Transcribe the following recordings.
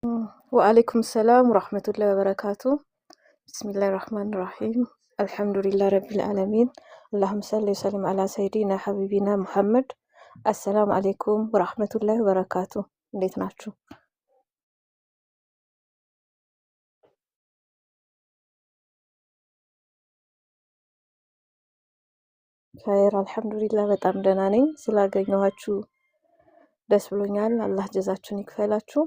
وعليكم السلام ورحمة الله وبركاته. بسم الله الرحمن الرحيم. الحمد لله رب العالمين. اللهم صل وسلم على سيدنا حبيبنا محمد. السلام عليكم ورحمة الله وبركاته. እንዴት ናችሁ? ኸይር አልሐምዱሊላህ በጣም ደህና ነኝ። ስላገኘኋችሁ ደስ ብሎኛል። አላህ ጀዛችሁን ይክፈላችሁ።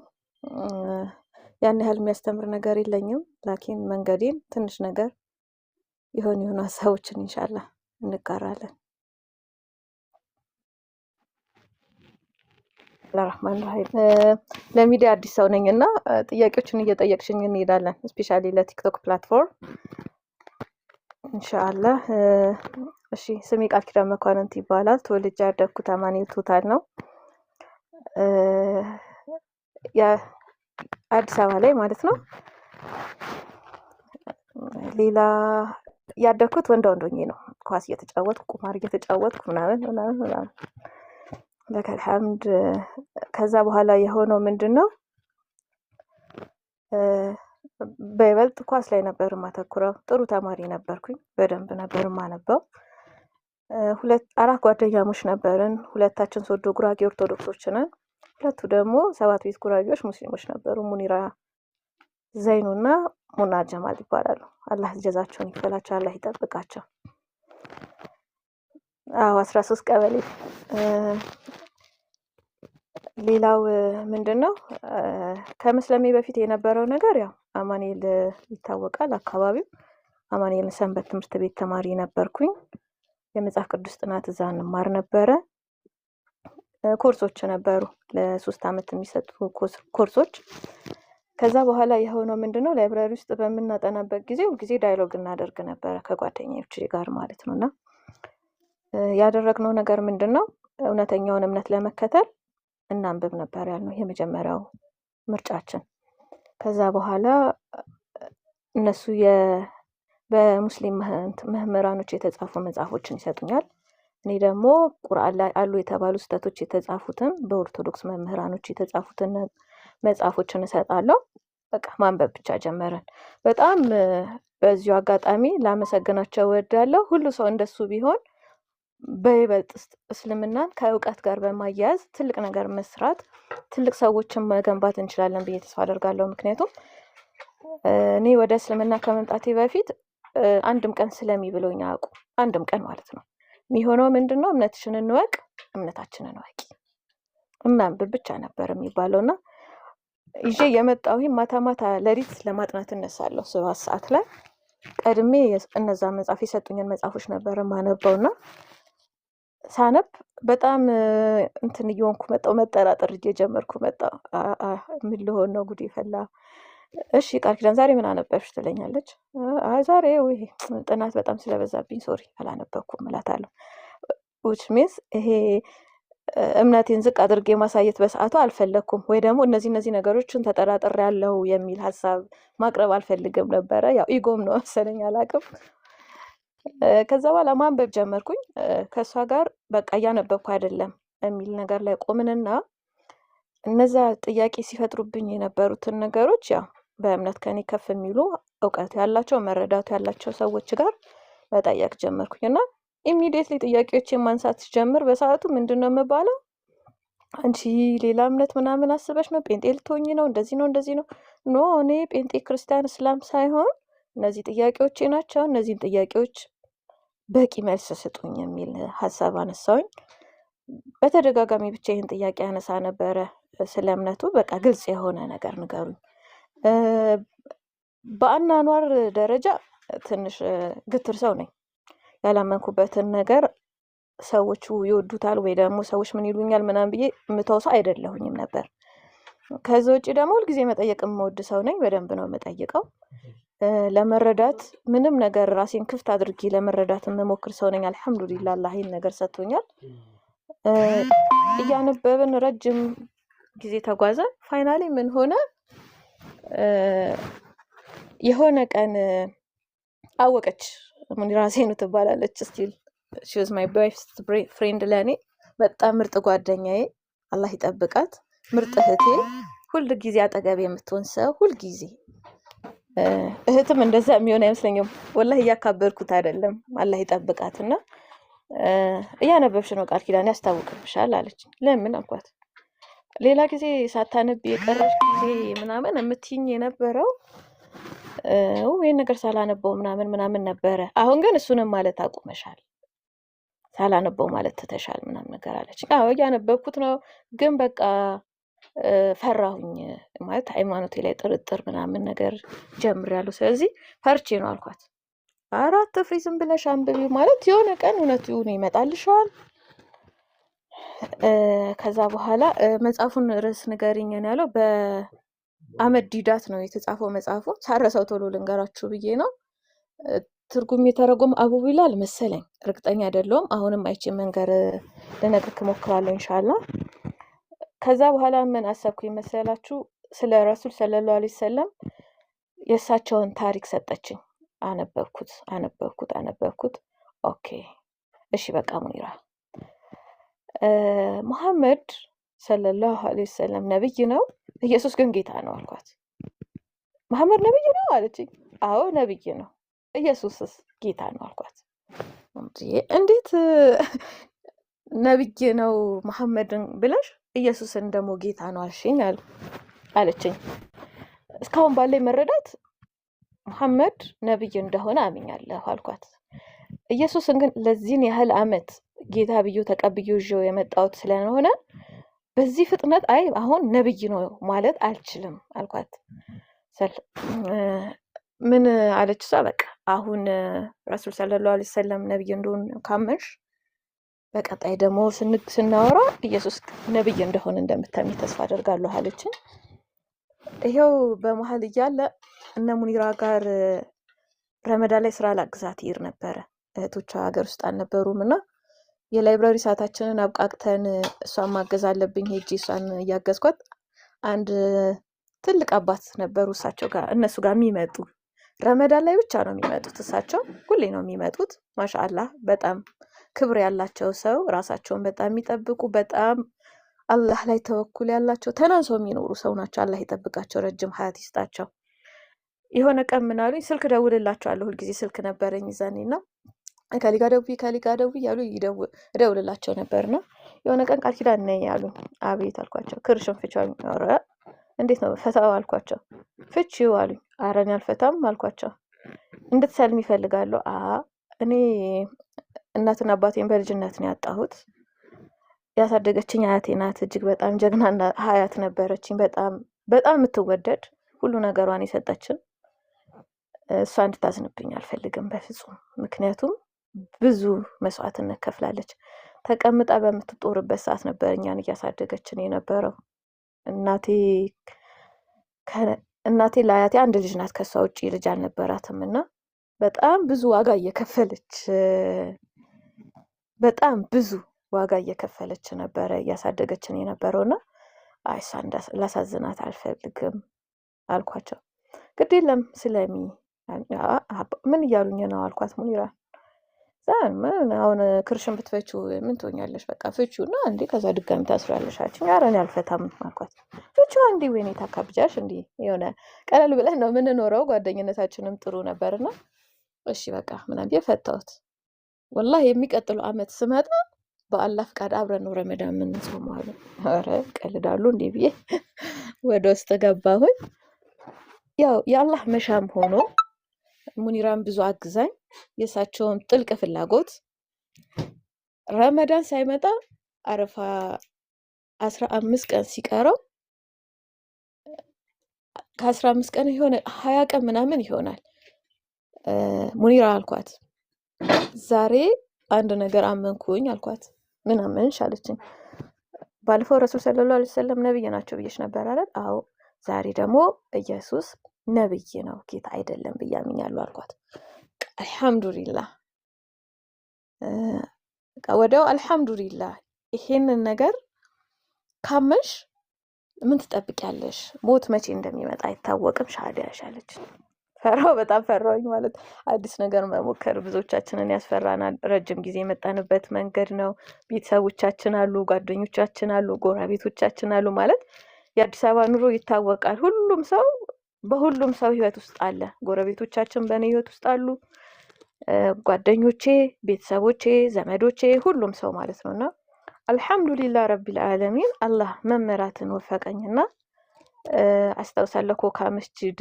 ያን ያህል የሚያስተምር ነገር የለኝም፣ ላኪን መንገዴን ትንሽ ነገር የሆኑ ሀሳቦችን ኢንሻአላህ እንጋራለን። ለራህማን ራሂም ለሚዲያ አዲስ ሰው ነኝና ጥያቄዎችን እየጠየቅሽኝ እንሄዳለን። ስፔሻሊ ለቲክቶክ ፕላትፎርም ኢንሻአላህ። እሺ ስሜ ቃል ኪዳን መኳንንት ይባላል። ተወልጄ ያደግኩት አማኑኤል ቶታል ነው። አዲስ አበባ ላይ ማለት ነው። ሌላ ያደግኩት ወንድ ሆኜ ነው። ኳስ እየተጫወትኩ ቁማር እየተጫወትኩ ምናምን ለከል ሐምድ። ከዛ በኋላ የሆነው ምንድነው በይበልጥ ኳስ ላይ ነበር ማተኩረው። ጥሩ ተማሪ ነበርኩኝ። በደንብ ነበር ማነበው። አራት ጓደኛሞች ነበርን። ሁለታችን ሶዶ ጉራጌ ኦርቶዶክሶች ነን። ሁለቱ ደግሞ ሰባት ቤት ጉራጌዎች ሙስሊሞች ነበሩ። ሙኒራ ዘይኑና ሙና ጀማል ይባላሉ። አላህ ጀዛቸውን ይክፈላቸው፣ አላህ ይጠብቃቸው። 13 ቀበሌ። ሌላው ምንድነው ከመስለሜ በፊት የነበረው ነገር ያው አማኑኤል ይታወቃል አካባቢው። አማኑኤል ሰንበት ትምህርት ቤት ተማሪ ነበርኩኝ። የመጽሐፍ ቅዱስ ጥናት እዛ እንማር ነበረ። ኮርሶች ነበሩ ለ3 አመት የሚሰጡ ኮርሶች። ከዛ በኋላ የሆነው ምንድነው ላይብራሪ ውስጥ በመናጠናበት ጊዜ ዳያሎግ እናደርግ ነበር ከጓደኞቼ ጋር ማለት ነውና ያደረግነው ነገር ምንድነው እውነተኛውን እምነት ለመከተል እናንብብ ነበር ያልነው የመጀመሪያው ምርጫችን። ከዛ በኋላ እነሱ በሙስሊም መምህራኖች የተጻፉ መጽሐፎችን ይሰጡኛል። እኔ ደግሞ ቁርአን ላይ አሉ የተባሉ ስተቶች የተጻፉትን በኦርቶዶክስ መምህራኖች የተጻፉትን መጽሐፎችን እሰጣለሁ። በቃ ማንበብ ብቻ ጀመረን። በጣም በዚሁ አጋጣሚ ላመሰግናቸው እወዳለሁ። ሁሉ ሰው እንደሱ ቢሆን በይበልጥ እስልምናን ከእውቀት ጋር በማያያዝ ትልቅ ነገር መስራት፣ ትልቅ ሰዎችን መገንባት እንችላለን ብዬ ተስፋ አደርጋለሁ። ምክንያቱም እኔ ወደ እስልምና ከመምጣቴ በፊት አንድም ቀን ስለሚብሎኝ አያውቁም። አንድም ቀን ማለት ነው። የሚሆነው ምንድነው እምነትሽን እንወቅ፣ እምነታችንን እንወቂ፣ እናንብብ ብቻ ነበር የሚባለውና ይዤ የመጣው ማታ ለሊት ለማጥናት እነሳለሁ 7 ሰዓት ላይ ቀድሜ እነዛ መጽሐፍ የሰጡኝን መጽሐፎች ነበር ማነበውና ሳነብ በጣም እንትን እየሆንኩ መጣው። መጠራጠር እየጀመርኩ መጣው። ምን ልሆን ነው ጉድ ይፈላ። እሺ ቃል ኪዳን ዛሬ ምን አነበብሽ ትለኛለች። ዛሬ ወይ ጥናት በጣም ስለበዛብኝ ሶሪ አላነበብኩም እላታለሁ። which means ይሄ እምነቴን ዝቅ አድርጌ ማሳየት በሰዓቱ አልፈለኩም፣ ወይ ደግሞ እነዚህ ነገሮችን ተጠራጥሬ ያለው የሚል ሐሳብ ማቅረብ አልፈልግም ነበር። ያው ኢጎም ነው መሰለኝ አላቅም። ከዛ በኋላ ማንበብ ጀመርኩኝ። ከሷ ጋር በቃ እያነበብኩ አይደለም የሚል ነገር ላይ ቆምንና እነዛ ጥያቄ ሲፈጥሩብኝ የነበሩትን ነገሮች ያው በእምነት ከኔ ከፍ የሚሉ እውቀት ያላቸው መረዳቱ ያላቸው ሰዎች ጋር መጠየቅ ጀመርኩኝና ኢሚዲየትሊ ጥያቄዎችን ማንሳት ጀመር። በሰዓቱ ምንድነው የምባለው አንቺ ሌላ እምነት ምናምን አስበሽ ነው ጴንጤ ልትሆኚ ነው እንደዚህ ነው ኖ እኔ ጴንጤ ክርስቲያን እስላም ሳይሆን እነዚህ ጥያቄዎቼ ናቸው። እነዚህን ጥያቄዎች በቂ መልስ ስጡኝ የሚል ሐሳብ አነሳውኝ። በተደጋጋሚ ብቻ ይሄን ጥያቄ አነሳ ነበረ። ስለ እምነቱ በቃ ግልጽ የሆነ ነገር ንገሩኝ። በአናኗር ደረጃ ትንሽ ግትር ሰው ነኝ። ያላመንኩበትን ነገር ሰዎች ይወዱታል ወይ ደግሞ ሰዎች ምን ይሉኛል ምናምን ብዬ የምተውሰው አይደለሁኝም ነበር። ከዛ ውጪ ደግሞ ሁልጊዜ መጠየቅ የምወድ ሰው ነኝ። በደንብ ነው የምጠይቀው። ለመረዳት ምንም ነገር ራሴን ክፍት አድርጌ ለመረዳት የምሞክር ሰው ነኝ። አልሐምዱሊላህ አላህ ይሄን ነገር ሰጥቶኛል። እያነበብን ረጅም ጊዜ ተጓዘ። ፋይናሊ ምን ሆነ የሆነ ቀን አወቀች። ሙኒራ ዘይኑ ትባላለች። ስቲል she was my best friend ለኔ በጣም ምርጥ ጓደኛዬ፣ አላህ ይጠብቃት። ምርጥ እህቴ፣ ሁል ጊዜ አጠገብ የምትሆን ሰው ሁል ጊዜ እህትም እንደዛ የሚሆን አይመስለኝም። ወላሂ እያካበርኩት አይደለም። አላህ ይጠብቃትና እያነበብሽ ነው ቃል ኪዳን ያስታውቅብሻል አለች። ለምን አልኳት። ሌላ ጊዜ ሳታነብ የቀረሽ ጊዜ ምናምን የምትይኝ የነበረው ይሄን ነገር ሳላነበው ምናምን ነበረ። አሁን ግን እሱንም ማለት አቁመሻል፣ ሳላነበው ማለት ትተሻል ምናምን ነገር አለች። አዎ እያነበብኩት ነው፣ ግን በቃ ፈራሁኝ ማለት ሃይማኖቴ ላይ ጥርጥር ምናምን ነገር ጀምሬያለሁ። ስለዚህ ፈርቼ ነው አልኳት። አራት ፍሪ ዝም ብለሽ አንብቢ ማለት የሆነ ቀን እውነቱ ይመጣልሻል። ከዛ በኋላ መጽሐፉን ርዕስ ንገሪኝ ነው ያለው። በአህመድ ዲዳት ነው የተጻፈው መጽሐፉ። ሳረሰው ቶሎ ልንገራችሁ ብዬ ነው። ትርጉም የተረጎም አቡ ቢላል መሰለኝ፣ እርግጠኛ አይደለሁም። አሁንም አይቼ መንገር ልነግርህ እሞክራለሁ ኢንሻአላህ። ከዛ በኋላ ምን አሰብኩኝ መሰላችሁ? ስለ ረሱል ሰለላሁ ዐለይሂ ወሰለም የእሳቸውን ታሪክ ሰጠችኝ። አነበብኩት። ኦኬ እሺ በቃ ሙኒራ መሐመድ ሰለላሁ ዐለይሂ ወሰለም ነብይ ነው፣ ኢየሱስ ግን ጌታ ነው አልኳት። መሐመድ ነብይ ነው አለችኝ። አዎ ነብይ ነው፣ ኢየሱስስ ጌታ ነው አልኳት። እንዴት ነብይ ነው መሐመድን ብለሽ ኢየሱስን ደግሞ ጌታ ነው አልሽኝ አለችኝ። እስካሁን ባለኝ መረዳት መሐመድ ነብይ እንደሆነ አምኛለሁ አልኳት። ኢየሱስን ግን ለዚህን ያህል ዓመት ጌታ ብዬ ተቀብዬ ይዤው የመጣሁት ስለሆነ በዚህ ፍጥነት አሁን ነብይ ነው ማለት አልችልም አልኳት። ምን አለች እሷ? በቃ አሁን ረሱል ሰለላሁ ዐለይሂ ወሰለም ነብይ እንደሆነ ካመንሽ በቀጣይ ደግሞ ስናወራ ኢየሱስ ነብይ እንደሆነ እንደምታምኚ ተስፋ አደርጋለሁ አለችኝ። ይሄው በመሀል እያለ እነ ሙኒራ ጋር ረመዳን ላይ ስራ ላግዛት ይር ነበረ። እህቶቿ ሀገር ውስጥ አልነበሩም እና የላይብራሪ ሰዓታችንን አብቃቅተን እሷን ማገዝ አለብኝ። ሄጂ እሷን እያገዝኳት አንድ ትልቅ አባት ነበሩ እነሱ ጋር የሚመጡ ረመዳን ላይ ብቻ ነው የሚመጡት። እሳቸው ሁሌ ነው የሚመጡት። ማሻአላህ በጣም ክብር ያላቸው ሰው፣ ራሳቸውን በጣም የሚጠብቁ፣ በጣም አላህ ላይ ተወኩል ያላቸው ተናንሰው የሚኖሩ ሰው ናቸው። አላህ ይጠብቃቸው፣ ረጅም ሀያት ይስጣቸው። የሆነ ቀን ምን አሉኝ፣ ስልክ ደውልላቸዋለሁ። ሁልጊዜ ስልክ ነበረኝ ይዛኔና ከሊጋ ደውይ ያሉ እደውልላቸው ነበርና የሆነ ቀን ቃል ኪዳን ነኝ ያሉኝ። አቤት አልኳቸው። ክርሽን ፍቻው። ኧረ እንዴት ነው ፈታው አልኳቸው። ፍቺው አሉኝ። ኧረ እኔ አልፈታም አልኳቸው። እንድትሰልም ይፈልጋለሁ። እኔ እናትና አባቴን በልጅነት ነው ያጣሁት። ያሳደገችኝ አያቴ ናት። እጅግ በጣም ጀግና ሀያት ነበረችኝ። በጣም የምትወደድ ሁሉ ነገሯን የሰጠችን። እሷ እንድታዝንብኝ አልፈልግም በፍጹም። ምክንያቱም ብዙ መስዋዕትነት ከፍላለች። ተቀምጣ በምትጦርበት ሰዓት ነበር እኛን እያሳደገችን የነበረው። እናቴ ለአያቴ አንድ ልጅ ናት፣ ከሷ ውጪ ልጅ አልነበራትም እና በጣም ብዙ ዋጋ እየከፈለች ነበረ እያሳደገችን የነበረውና እሷ ላሳዝናት አልፈልግም አልኳቸው። ግድ የለም ስለሚ ምን እያሉኝ ነው አልኳት። ሙኒራ አሁን ክርሽን ብትፈቺው ምን ትሆኛለሽ? በቃ ፍቺው እና እንዴ ከዛ ድጋሚ ታስራለሽ አለችኝ። ኧረ እኔ አልፈታም አልኳት። ፍቺው እንዴ ወይኔ ታካብጃሽ እንዴ? የሆነ ቀለል ብለን ነው የምንኖረው። ጓደኝነታችንም ጥሩ ነበርና እሺ በቃ ምናምን የፈታሁት። ወላሂ የሚቀጥለው አመት ስመጣ በአላህ ፍቃድ አብረን ነው ረመዳን የምንጾመው አሉ። ኧረ ቀልዳሉ እንዴ ብዬ ወደ ውስጥ ገባሁኝ። ያው የአላህ መሻም ሆኖ ሙኒራን ብዙ አግዛኝ፣ የእሳቸውን ጥልቅ ፍላጎት ረመዳን ሳይመጣ አረፋ 15 ቀን ሲቀረው ከ15 ቀን የሆነ 20 ቀን ምናምን ይሆናል። ሙኒራ አልኳት፣ ዛሬ አንድ ነገር አመንኩኝ አልኳት። ምን አመንሽ አለችኝ። ባለፈው ረሱል ሰለላሁ ዐለይሂ ወሰለም ነብይ ናቸው ብዬሽ ነበር አይደል? አዎ። ዛሬ ደግሞ ኢየሱስ ነብይ ነው ጌታ አይደለም ብዬ አምኛለሁ አልኳት። አልሐምዱሊላህ ወዲያው አልሐምዱሊላህ። ይሄንን ነገር ካመንሽ ምን ትጠብቂያለሽ? ሞት መቼ እንደሚመጣ አይታወቅም። ሻሃዳ ያሻለች። በጣም ፈራሁኝ። ማለት አዲስ ነገር መሞከር ብዙዎቻችንን ያስፈራናል። ረጅም ጊዜ የመጣንበት መንገድ ነው። ቤተሰቦቻችን አሉ፣ ጓደኞቻችን አሉ፣ ጎረቤቶቻችን አሉ። ማለት የአዲስ አበባ ኑሮ ይታወቃል። ሁሉም ሰው በሁሉም ሰው ህይወት ውስጥ አለ። ጎረቤቶቻችን በእኔ ህይወት ውስጥ አሉ፣ ጓደኞቼ፣ ቤተሰቦቼ፣ ዘመዶቼ፣ ሁሉም ሰው ማለት ነውና አልሐምዱሊላህ ረቢል ዓለሚን አላህ መመራትን ወፈቀኝና አስታውሳለሁ ኮካ መስጂድ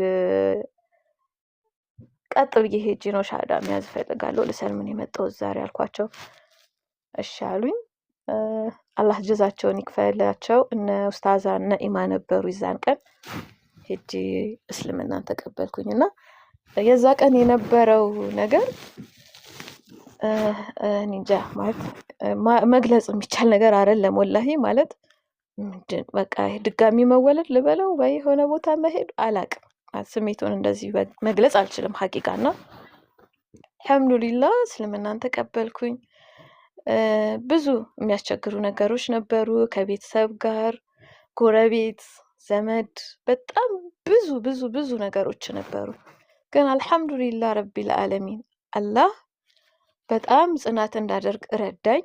ቀጥ ብዬ ሄጄ ነው ሻሃዳ መያዝ እፈልጋለሁ ልሰልምን የመጣሁት ዛሬ አልኳቸው። እሺ አሉኝ። አላህ ጀዛቸውን ይክፈላቸው። እነ ኡስታዛ ነኢማ ነበሩ። ይዛን ቀን ሄጄ እስልምናን ተቀበልኩኝና የዛ ቀን የነበረው ነገር እንጃ ማለት መግለጽ የሚቻል ነገር አይደለም። ወላሂ ማለት ምንድን በቃ ድጋሚ መወለድ ልበለው ወይ የሆነ ቦታ መሄድ አላቅም። ስሜቱን እንደዚህ መግለጽ አልችልም ሐቂቃና አልሐምዱሊላህ እስልምናን ተቀበልኩኝ። ብዙ የሚያስቸግሩ ነገሮች ነበሩ ከቤተሰብ ጋር፣ ጎረቤት፣ ዘመድ በጣም ብዙ ብዙ ብዙ ነገሮች ነበሩ። ግን አልሐምዱሊላህ ረቢል ዓለሚን አላህ በጣም ጽናት እንዳደርግ ረዳኝ።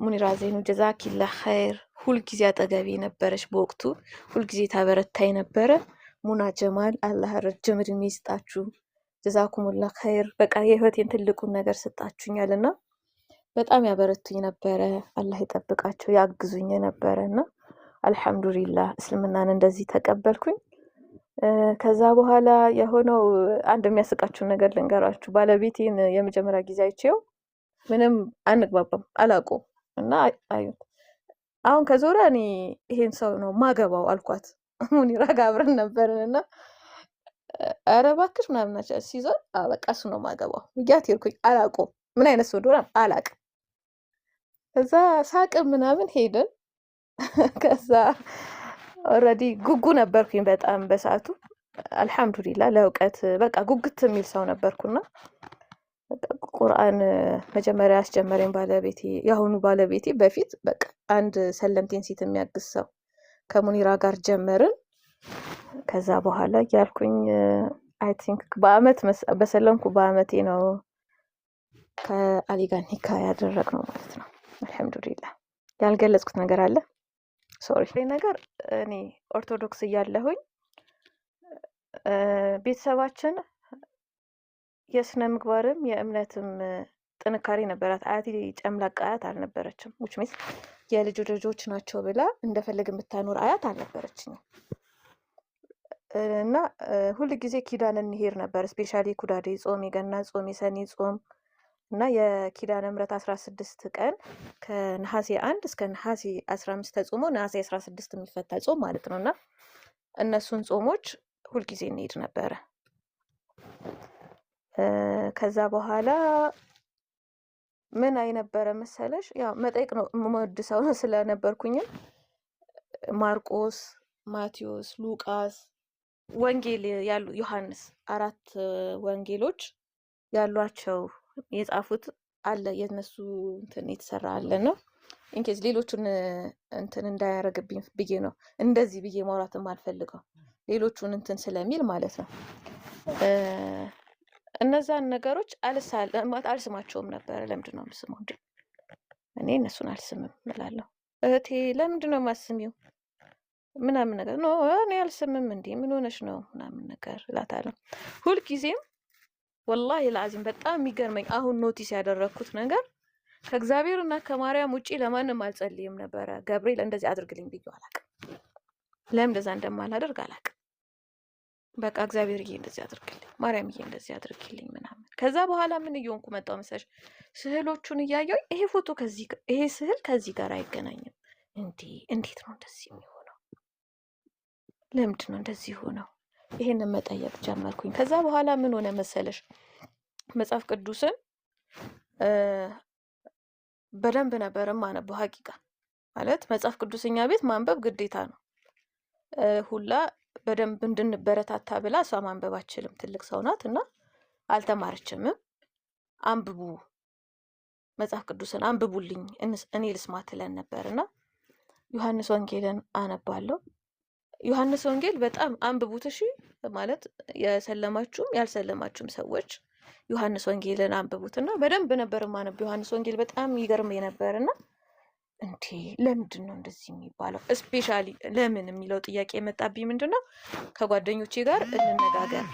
ሙኒራ ዘይኑ ጀዛኪላህ ኸይር ሁልጊዜ አጠገቤ ነበረች። በወቅቱ ሁልጊዜ ታበረታኝ ነበረ። ሙና ጀማል አላህ ረጅም እድሜ ይስጣችሁ፣ ጀዛኩሙላህ ኸይር። በቃ የህይወቴን ትልቁን ነገር ሰጣችሁኛልና በጣም ያበረቱኝ ነበረ። አላህ ይጠብቃቸው፣ ያግዙኝ ነበረና አልሐምዱሊላህ እስልምናን እንደዚህ ተቀበልኩኝ። ከዛ በኋላ የሆነው አንድ የሚያስቃችሁ ነገር ልንገራችሁ። ባለቤቴን የመጀመሪያ ጊዜ አይቼው ምንም አንግባባም አላውቀውም እና አዩት አሁን ከዞረ እኔ ይሄን ሰው ነው ማገባው አልኳት። ሙኒራ ጋር አብረን ነበርን እና ኧረ እባክሽ ምናምን ናቸው ሲዞር በቃ እሱ ነው ማገባው ብያት ሄድኩኝ። አላውቀውም ምን አይነት ሰው እንደሆነ አላውቅም። ከዛ ሳቅም ምናምን ሄድን። ከዛ ኦልሬዲ ጉጉ ነበርኩኝ በጣም በሰዓቱ አልሐምዱሊላህ ለእውቀት በቃ ጉግት የሚል ሰው ነበርኩና ቁርአን መጀመሪያ አስጀመረኝ ባለቤቴ። የአሁኑ ባለቤቴ በፊት በቃ አንድ ሰለምቴን ሴት የሚያግዝ ሰው ከሙኒራ ጋር ጀመርን። ከዛ በኋላ ያልኩኝ አይ ቲንክ በአመት በሰለምኩ በአመቴ ነው ከአሊ ጋር ኒካ ያደረግነው ማለት ነው። አልሐምዱሊላህ። ያልገለጽኩት ነገር አለ ሶሪ ነገር እኔ ኦርቶዶክስ እያለሁኝ ቤተሰባችን የስነ ምግባርም የእምነትም ጥንካሬ ነበራት። አያቴ ጨምላቃ አያት አልነበረችም። which means የልጅ ልጆች ናቸው ብላ እንደፈለግ የምታኖር አያት አልነበረችኝም እና ሁል ጊዜ ኪዳን እንሄድ ነበር። ስፔሻሊ ኩዳዴ ጾም፣ የገና ጾም፣ የሰኔ ጾም እና የኪዳነ ምሕረት 16 ቀን ከነሐሴ 1 እስከ ነሐሴ 15 ተጾሞ ነሐሴ 16 የሚፈታ ጾም ማለት ነውና እነሱን ጾሞች ሁል ጊዜ እንሄድ ነበረ። ከዛ በኋላ ምን አይነበረ መሰለሽ ያው መጠይቅ ነው የምወድ ሰው ስለነበርኩኝ ማርቆስ፣ ማቴዎስ፣ ሉቃስ ወንጌል ያሉ ዮሐንስ 4 ወንጌሎች ያሏቸው የጻፉት አለ የነሱ እንትን የተሰራ አለ ነው። ኢንኬዝ ሌሎቹን እንትን እንዳያረግብኝ ብዬ ነው እንደዚህ ብዬ ማውራትም አልፈልገው ሌሎቹን እንትን ስለሚል ማለት ነው። እነዛን ነገሮች አልስማቸውም ነበር። ለምንድን ነው የምስመው እንዴ? እኔ እነሱን አልስምም እላለሁ። እህቴ ለምንድን ነው የማስሚው ምናምን ነገር ነው እኔ አልስምም እንዴ ምን ሆነሽ ነው ምናምን ነገር እላታለሁ ሁልጊዜም። ወላሂ ለአዚም በጣም የሚገርመኝ አሁን ኖቲስ ያደረኩት ነገር ከእግዚአብሔር እና ከማርያም ውጪ ለማንም አልጸልይም ነበረ። ገብርኤል እንደዚህ አድርግልኝ ብዬው አላውቅም። ለምን እንደዛ እንደማላደርግ አላውቅም። በቃ እግዚአብሔርዬ እንደዚህ አድርግልኝ፣ ማርያምዬ እንደዚህ አድርግልኝ ምናምን። ከዛ በኋላ ምን እየሆንኩ መጣሁ መሰለሽ? ስዕሎቹን እያየሁ ይሄ ፎቶ ይሄ ስዕል ከዚህ ጋር አይገናኝም እንዴት ነው እንደዚህ የሚሆነው? ለምንድን ነው እንደዚህ ሆነው? ይሄንን መጠየቅ ጀመርኩኝ። ከዛ በኋላ ምን ሆነ መሰለሽ? መጽሐፍ ቅዱስን በደንብ ነበር ማነበው። ሀቂቃ ማለት መጽሐፍ ቅዱስኛ ቤት ማንበብ ግዴታ ነው። ሁላ በደንብ እንድንበረታታ ብላ እሷ ማንበብ አትችልም፣ ትልቅ ሰው ናት እና አልተማረችምም። አንብቡ መጽሐፍ ቅዱስን አንብቡልኝ እኔ ልስማ ትለን ነበርና ዮሐንስ ወንጌልን አነባለሁ። ዮሐንስ ወንጌል በጣም አንብቡት እሺ። ማለት የሰለማችሁም ያልሰለማችሁም ሰዎች ዮሐንስ ወንጌልን አንብቡትና በደንብ ነበር ማነብ። ዮሐንስ ወንጌል በጣም ይገርም ነበርና እንዴ ለምንድን ነው እንደዚህ የሚባለው? ስፔሻሊ ለምን የሚለው ጥያቄ የመጣብኝ ምንድን ነው ከጓደኞቼ ጋር እንነጋገር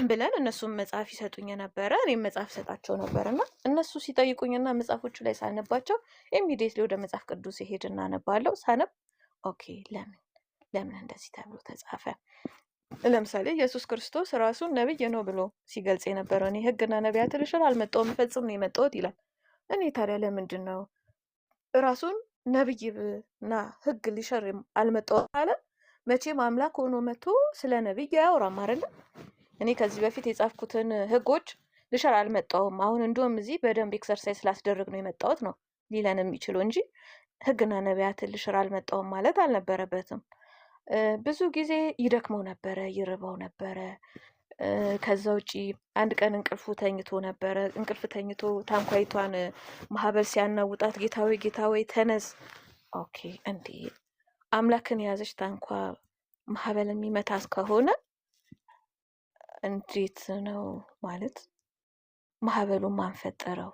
ብለን እነሱም መጽሐፍ ይሰጡኝ ነበረ፣ እኔም መጽሐፍ ሰጣቸው ነበር እና እነሱ ሲጠይቁኝና መጽሐፎቹ ላይ ሳነባቸው ኢሚዲየትሊ ወደ መጽሐፍ ቅዱስ ይሄድ እናነባለሁ። ሳነብ ኦኬ ለምን እንደዚህ ተብሎ ተጻፈ? ለምሳሌ ኢየሱስ ክርስቶስ ራሱን ነብይ ነው ብሎ ሲገልጽ የነበረው እኔ ሕግና ነቢያትን ልሽር አልመጣሁም ልፈጽም ነው የመጣሁት ይላል። እኔ ታዲያ ለምንድን ነው ራሱን ነብይና ሕግ ሊሽር አልመጣሁም አለ? መቼም አምላክ ሆኖ መጥቶ ስለ ነብይ አያወራም አይደለም። እኔ ከዚህ በፊት የጻፍኩትን ሕጎች ልሽር አልመጣሁም፣ አሁን እንዲሁም እዚህ በደንብ ኤክሰርሳይዝ ስላስደርግ ነው የመጣሁት ነው ሊለን የሚችለው እንጂ ሕግና ነቢያትን ልሽር አልመጣሁም ማለት አልነበረበትም። ብዙ ጊዜ ይደክመው ነበረ፣ ይርበው ነበረ። ከዛ ውጪ አንድ ቀን እንቅልፍ ተኝቶ ታንኳይቷን ማዕበል ሲያናውጣት ጌታዊ ተነስ። ኦኬ እንዴ አምላክን የያዘች ታንኳ ማዕበል የሚመታት ከሆነ እንዴት ነው ማለት? ማዕበሉን ማን ፈጠረው?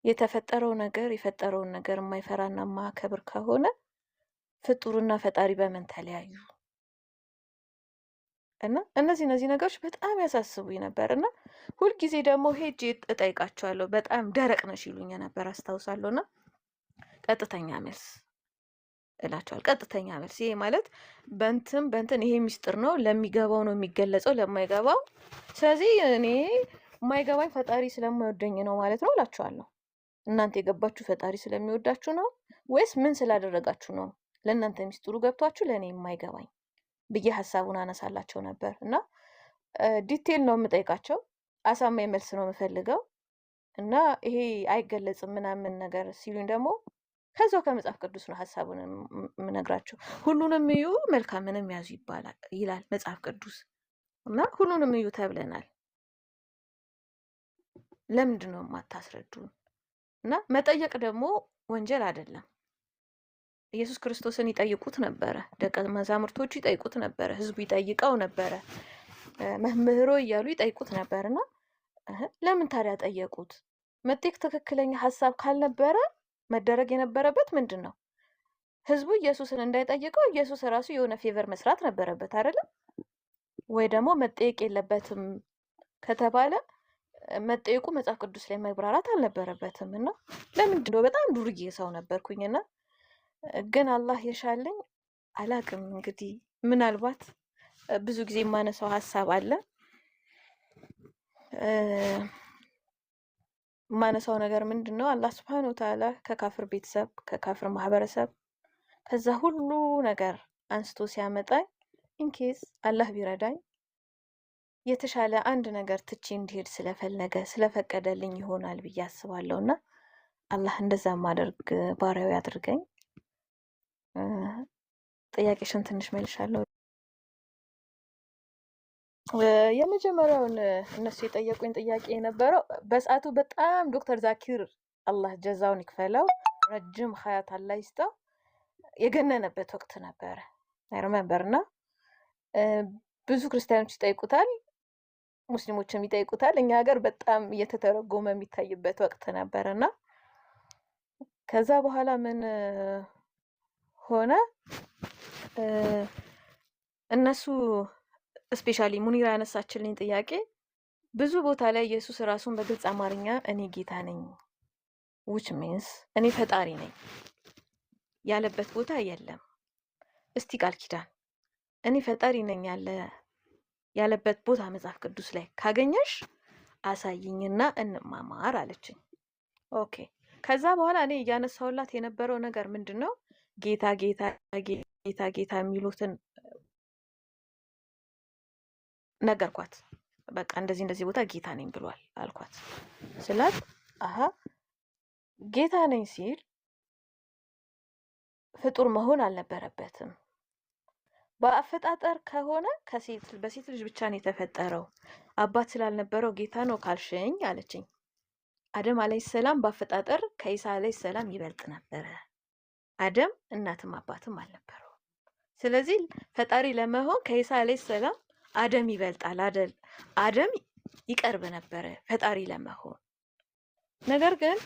የተፈጠረው ነገር የፈጠረውን ነገር የማይፈራና የማያከብር ከሆነ ፍጡርና ፈጣሪ በምን ተለያዩ? እና እነዚህ ነገሮች በጣም ያሳስቡኝ ነበር እና ሁልጊዜ ደግሞ ሄጄ እጠይቃቸዋለሁ። በጣም ደረቅ ነሽ ይሉኝ ነበር አስታውሳለሁ። እና ቀጥተኛ መልስ እላቸዋል። ቀጥተኛ መልስ ይሄ ማለት በንትን ይሄ ሚስጥር ነው፣ ለሚገባው ነው የሚገለጸው፣ ለማይገባው ስለዚህ እኔ የማይገባኝ ፈጣሪ ስለማይወደኝ ነው ማለት ነው እላቸዋለሁ። እናንተ የገባችሁ ፈጣሪ ስለሚወዳችሁ ነው ወይስ ምን ስላደረጋችሁ ነው ለእናንተ ሚስጥሩ ገብቷችሁ ለእኔ የማይገባኝ ብዬ ሀሳቡን አነሳላቸው ነበር። እና ዲቴል ነው የምጠይቃቸው፣ አሳማኝ መልስ ነው የምፈልገው። እና ይሄ አይገለጽም ምናምን ነገር ሲሉኝ ደግሞ ከዛው ከመጽሐፍ ቅዱስ ነው ሀሳቡን የምነግራቸው። ሁሉንም እዩ መልካምንም ያዙ ይላል መጽሐፍ ቅዱስ። እና ሁሉንም እዩ ተብለናል። ለምንድን ነው የማታስረዱን? እና መጠየቅ ደግሞ ወንጀል አይደለም። ኢየሱስ ክርስቶስን ይጠይቁት ነበረ፣ ደቀ መዛሙርቶቹ ይጠይቁት ነበረ፣ ህዝቡ ይጠይቀው ነበረ፣ መምህሮ እያሉ ይጠይቁት ነበር። እና ለምን ታዲያ ጠየቁት? መጠየቅ ትክክለኛ ሀሳብ ካልነበረ መደረግ የነበረበት ምንድን ነው? ህዝቡ ኢየሱስን እንዳይጠይቀው ኢየሱስ ራሱ የሆነ ፌቨር መስራት ነበረበት አይደለም? ወይ ደግሞ መጠየቅ የለበትም ከተባለ መጠየቁ መጽሐፍ ቅዱስ ላይ መብራራት አልነበረበትም። እና ለምንድን ነው በጣም ዱርዬ ሰው ነበርኩኝና ግን አላህ የሻለኝ አላቅም። እንግዲህ ምናልባት ብዙ ጊዜ የማነሳው ሀሳብ አለ። የማነሳው ነገር ምንድን ነው? አላህ ሱብሓነሁ ወተዓላ ከካፍር ቤተሰብ ከካፍር ማህበረሰብ ከዛ ሁሉ ነገር አንስቶ ሲያመጣኝ ኢንኬስ አላህ ቢረዳኝ የተሻለ አንድ ነገር ትቼ እንዲሄድ ስለፈቀደልኝ ይሆናል ብዬ አስባለሁ። እና አላህ እንደዛ ማደርግ ባሪያው ያድርገኝ። ጥያቄሽን ትንሽ መልሻለሁ። የመጀመሪያውን እነሱ የጠየቁኝ ጥያቄ የነበረው በሰዓቱ በጣም ዶክተር ዛኪር አላህ ጀዛውን ይክፈለው ረጅም ሀያት አላህ ይስጠው የገነነበት ወቅት ነበረ። አይረመምበር እና ብዙ ክርስቲያኖች ይጠይቁታል፣ ሙስሊሞችም ይጠይቁታል። እኛ ሀገር በጣም እየተተረጎመ የሚታይበት ወቅት ነበር እና ከዛ በኋላ ምን ሆነ? እነሱ ስፔሻሊ ሙኒራ ያነሳችልኝ ጥያቄ ብዙ ቦታ ላይ ኢየሱስ ራሱን በግልጽ አማርኛ እኔ ጌታ ነኝ which means እኔ ፈጣሪ ነኝ ያለበት ቦታ የለም። እስቲ ቃል ኪዳን እኔ ፈጣሪ ነኝ ያለበት ቦታ መጽሐፍ ቅዱስ ላይ ካገኘሽ አሳይኝና እንማማር አለችኝ። ኦኬ። ከዛ በኋላ እኔ እያነሳውላት የነበረው ነገር ምንድነው? ጌታ ጌታ ጌታ ጌታ የሚሉትን ነገርኳት። በቃ እንደዚህ ቦታ ጌታ ነኝ ብሏል አልኳት። ስላት አሃ ጌታ ነኝ ሲል ፍጡር መሆን አልነበረበትም። በአፈጣጠር ከሆነ በሴት ልጅ ብቻ ነው የተፈጠረው፣ አባት ስላልነበረው ጌታ ነው ካልሽኝ አለችኝ። አደም አለይሂ ሰላም በአፈጣጠር ከኢሳ አለይሂ ሰላም ይበልጥ ነበረ። አደም እናትም አባትም አልነበረው። ስለዚህ ፈጣሪ ለመሆን ከኢሳ አለይሂ ሰላም አደም ይበልጣል አይደል? አደም ይቀርብ ነበረ ፈጣሪ ለመሆን። ነገር ግን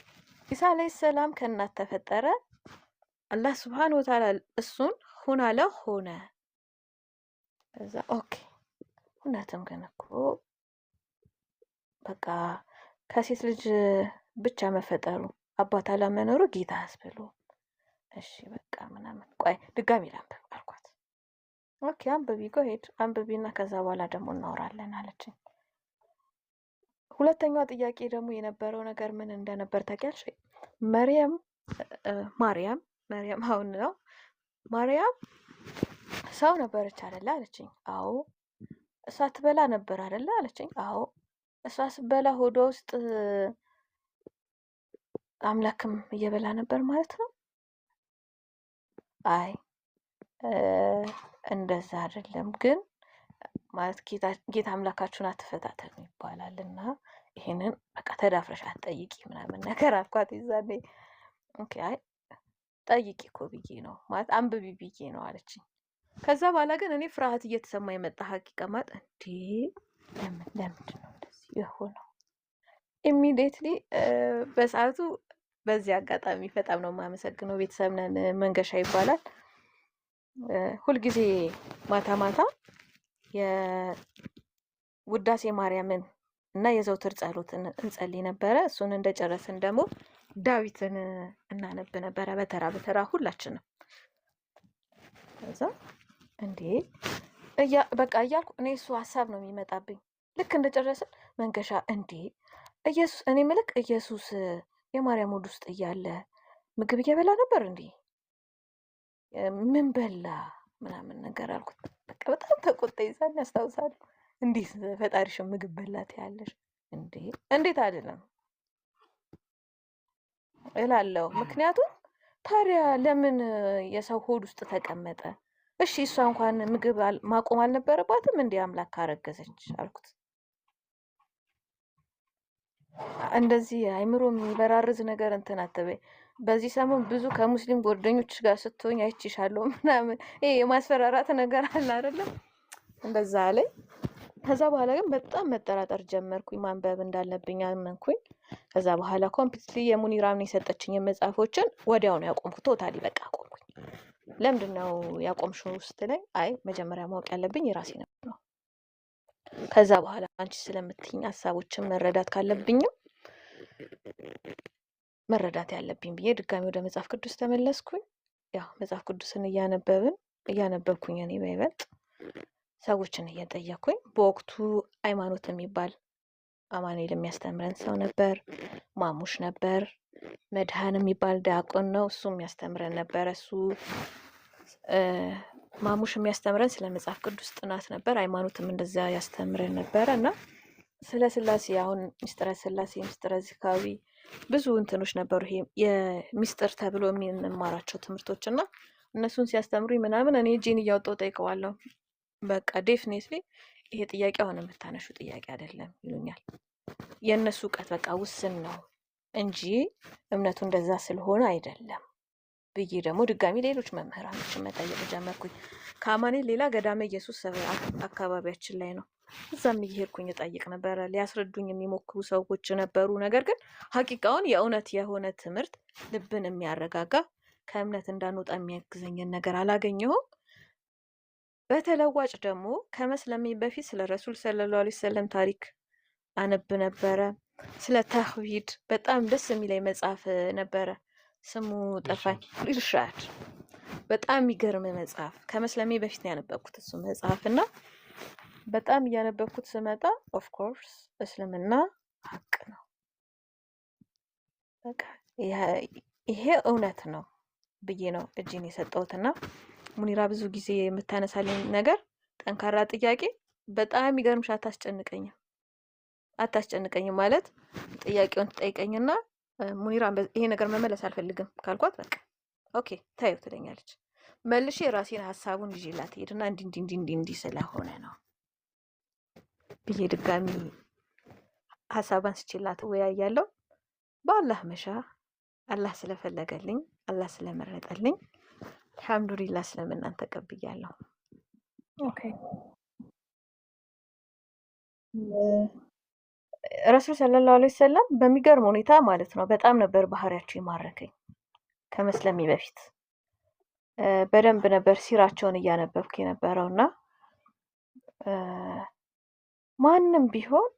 ኢሳ አለይሂ ሰላም ከእናት ተፈጠረ። አላህ ሱብሓነሁ ወተዓላ እሱን ሁን አለ ሆነ። ከዛ ኦኬ እውነትም ግን እኮ በቃ ከሴት ልጅ ብቻ መፈጠሩ አባት አለመኖሩ ጌታ አስብሎ እሺ በቃ ምናምን ቆይ ድጋሚ ላንብብ አልኳት። ኦኬ አንብቢ ሄድ አንብቢና ከዛ በኋላ ደግሞ እናወራለን አለችኝ። ሁለተኛው ጥያቄ ደግሞ የነበረው ነገር ምን እንደነበር ታውቂያለሽ? ማርያም አሁን ነው ማርያም ሰው ነበረች አይደለ አለችኝ። አዎ። እሷ ትበላ ነበር አይደለ አለችኝ። አዎ። እሷ ስትበላ ሆዷ ውስጥ አምላክም እየበላ ነበር ማለት ነው? አይ እንደዛ አይደለም፣ ግን ማለት ጌታ አምላካችሁን አትፈታተኑ ይባላል እና ይሄንን በቃ ተዳፍረሽ አትጠይቂ ምናምን ነገር አልኳት። ይዛኔ ኦኬ አይ ጠይቂ እኮ ብዬ ነው ማለት አንብቢ ብዬ ነው አለችኝ። ከዛ በኋላ ግን እኔ ፍርሃት እየተሰማ የመጣ ሀቂቃ ማለት እንዴ ለምንድን ነው እንደዚህ የሆነው? ኢሚዲየትሊ በሰዓቱ በዚህ አጋጣሚ በጣም ነው የማመሰግነው። ቤተሰብ ነን መንገሻ ይባላል። ሁልጊዜ ማታ ማታ የውዳሴ ማርያምን እና የዘውትር ጸሎትን እንጸልይ ነበረ። እሱን እንደጨረስን ደግሞ ዳዊትን እናነብ ነበረ በተራ በተራ ሁላችንም። ከዛ እንዴ በቃ እያልኩ እኔ እሱ ሀሳብ ነው የሚመጣብኝ። ልክ እንደጨረስን መንገሻ እንዴ ኢየሱስ እኔ ምልክ ኢየሱስ የማርያም ሆድ ውስጥ እያለ ምግብ እየበላ ነበር እንዴ? ምን በላ ምናምን ነገር አልኩት። በቃ በጣም ተቆጣ። ይዛን ያስታውሳለሁ። እንዴት ፈጣሪሽን ምግብ በላት ያለሽ እንዴ? እንዴት አይደለም እላለሁ። ምክንያቱም ታዲያ ለምን የሰው ሆድ ውስጥ ተቀመጠ? እሺ እሷ እንኳን ምግብ ማቆም አልነበረባትም እንዴ? አምላክ ካረገዘች አልኩት። እንደዚህ አይምሮ የሚበራርዝ ነገር እንትን አትበይ። በዚህ ሰሞን ብዙ ከሙስሊም ጓደኞች ጋር ስትሆኝ አይችሻለሁ ምናምን ይሄ የማስፈራራት ነገር አለ አይደለም? እንደዛ አለኝ። ከዛ በኋላ ግን በጣም መጠራጠር ጀመርኩኝ። ማንበብ እንዳለብኝ አመንኩኝ። ከዛ በኋላ ኮምፕሊትሊ የሙኒራምን የሰጠችኝ መጽሐፎችን ወዲያው ነው ያቆምኩት። ቶታሊ በቃ አቆምኩኝ። ለምንድን ነው ያቆምሽው ስትለኝ አይ መጀመሪያ ማወቅ ያለብኝ የራሴ ነው። ከዛ በኋላ አንቺ ስለምትይኝ ሀሳቦችን መረዳት ካለብኝም መረዳት ያለብኝ ብዬ ድጋሚ ወደ መጽሐፍ ቅዱስ ተመለስኩኝ። ያው መጽሐፍ ቅዱስን እያነበብኩኝ እኔ በይበልጥ ሰዎችን እየጠየኩኝ። በወቅቱ ሃይማኖት የሚባል አማኑኤል የሚያስተምረን ሰው ነበር። ማሙሽ ነበር። መድኃን የሚባል ዲያቆን ነው። እሱ የሚያስተምረን ነበረ። ማሙሽ የሚያስተምረን ስለ መጽሐፍ ቅዱስ ጥናት ነበር። ሃይማኖትም እንደዛ ያስተምረን ነበረ እና ስለ ስላሴ አሁን ሚስጥረ ስላሴ፣ ሚስጥረ ዚካዊ ብዙ እንትኖች ነበሩ። ይሄ የሚስጥር ተብሎ የምንማራቸው ትምህርቶች እና እነሱን ሲያስተምሩኝ ምናምን እኔ እጄን እያወጣሁ ጠይቀዋለሁ። በቃ ዴፊኔትሊ ይሄ ጥያቄ አሁን የምታነሹ ጥያቄ አይደለም ይሉኛል። የእነሱ እውቀት በቃ ውስን ነው እንጂ እምነቱ እንደዛ ስለሆነ አይደለም ብዬ ደግሞ ድጋሚ ሌሎች መምህራኖችን መጠየቅ ጀመርኩኝ። ከአማኑኤል ሌላ ገዳመ ኢየሱስ አካባቢያችን ላይ ነው። እዛም እየሄድኩኝ እጠይቅ ነበረ። ሊያስረዱኝ የሚሞክሩ ሰዎች ነበሩ። ነገር ግን ሀቂቃውን የእውነት የሆነ ትምህርት ልብን የሚያረጋጋ ከእምነት እንዳንወጣ የሚያግዘኝን ነገር አላገኘሁም። በተለዋጭ ደግሞ ከመስለሜ በፊት ስለ ረሱል ሰለላሁ ዐለይሂ ወሰለም ታሪክ አነብ ነበረ። ስለ ተህዊድ በጣም ደስ የሚለኝ መጽሐፍ ነበረ። ስሙ ጠፋኝ። ኢርሻድ በጣም የሚገርም መጽሐፍ። ከመስለሜ በፊት ነው ያነበብኩት እሱ መጽሐፍ እና በጣም እያነበብኩት ስመጣ ኦፍ ኮርስ እስልምና ሀቅ ነው። በቃ ይሄ እውነት ነው ብዬ ነው እጅን የሰጠሁትና ሙኒራ ብዙ ጊዜ የምታነሳልኝ ነገር ጠንካራ ጥያቄ በጣም የሚገርምሽ አታስጨንቀኝም ማለት ጥያቄውን ትጠይቀኝና ሙኒራ ይሄ ነገር መመለስ አልፈልግም ካልኳት በቃ ኦኬ ታዩ ትለኛለች። መልሼ የራሴን ሀሳቡን ይዤላት ሄድና እንዲህ ስለሆነ ነው ብዬ ድጋሚ ሀሳቧን ስችላት እወያያለሁ። በአላህ መሻ አላህ ስለፈለገልኝ አላህ ስለመረጠልኝ አልሐምዱሊላህ ስለምናን ተቀብያለሁ። ኦኬ ረሱል ሰለላሁ ዐለይሂ ወሰለም በሚገርም ሁኔታ ማለት ነው በጣም ነበር ባህሪያቸው የማረከኝ ከመስለሜ በፊት በደንብ ነበር ሲራቸውን እያነበብኩ የነበረውና ማንም ቢሆን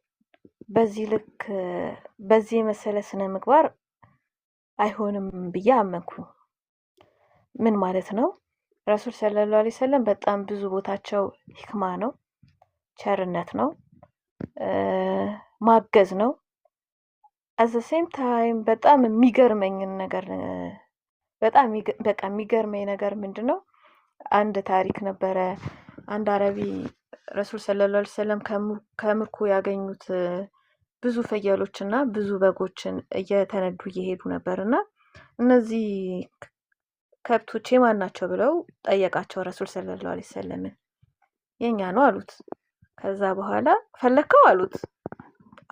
በዚህ ልክ በዚህ የመሰለ ስነ ምግባር አይሆንም ብዬ አመንኩኝ። ምን ማለት ነው? ረሱል ሰለላሁ ዐለይሂ ወሰለም በጣም ብዙ ቦታቸው ሂክማ ነው፣ ቸርነት ነው፣ ማገዝ ነው። at the same time በጣም የሚገርመኝ ነገር በጣም በቃ የሚገርመኝ ነገር ምንድነው? አንድ ታሪክ ነበረ። አንድ አረቢ ረሱል ሰለላሁ ዐለይሂ ወሰለም ከምርኮ ያገኙት ብዙ ፍየሎችና ብዙ በጎችን እየተነዱ እየሄዱ ነበርና እነዚህ ከብቶች የማን ናቸው ብለው ጠየቃቸው ረሱል ሰለላሁ ዐለይሂ ወሰለም። የኛ ነው አሉት። ከዛ በኋላ ፈለከው አሉት።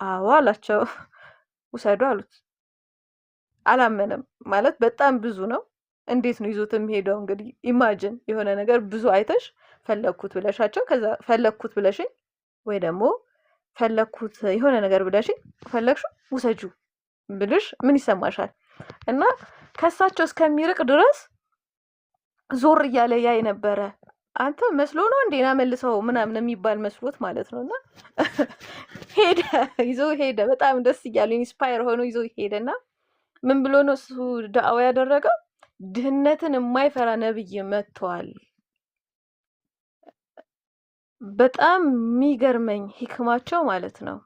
አዎ አላቸው። ውሰዱ አሉት። አላመነም። ማለት በጣም ብዙ ነው። እንዴት ነው ይዞት የሚሄደው? እንግዲህ ኢማጂን የሆነ ነገር ብዙ አይተሽ ፈለኩት ብለሻቸው ከዛ ፈለኩት ብለሽኝ ወይ ደግሞ ፈለኩት የሆነ ነገር ብለሽኝ ፈለግሽው ውሰጁ ብልሽ ምን ይሰማሻል? እና ከሳቸው እስከሚርቅ ድረስ ዞር እያለ ያይ ነበረ። አንተ መስሎ ነው እንዴና መልሰው ምናምን የሚባል መስሎት ማለት ነውና ሄደ፣ ይዞ ሄደ። በጣም ደስ እያለ ኢንስፓየር ሆኖ ይዞ ሄደና ምን ብሎ ነው እሱ ዳዕዋ ያደረገው? ድህነትን የማይፈራ ነብይ መጥቷል። በጣም የሚገርመኝ ሂክማቸው ማለት ነው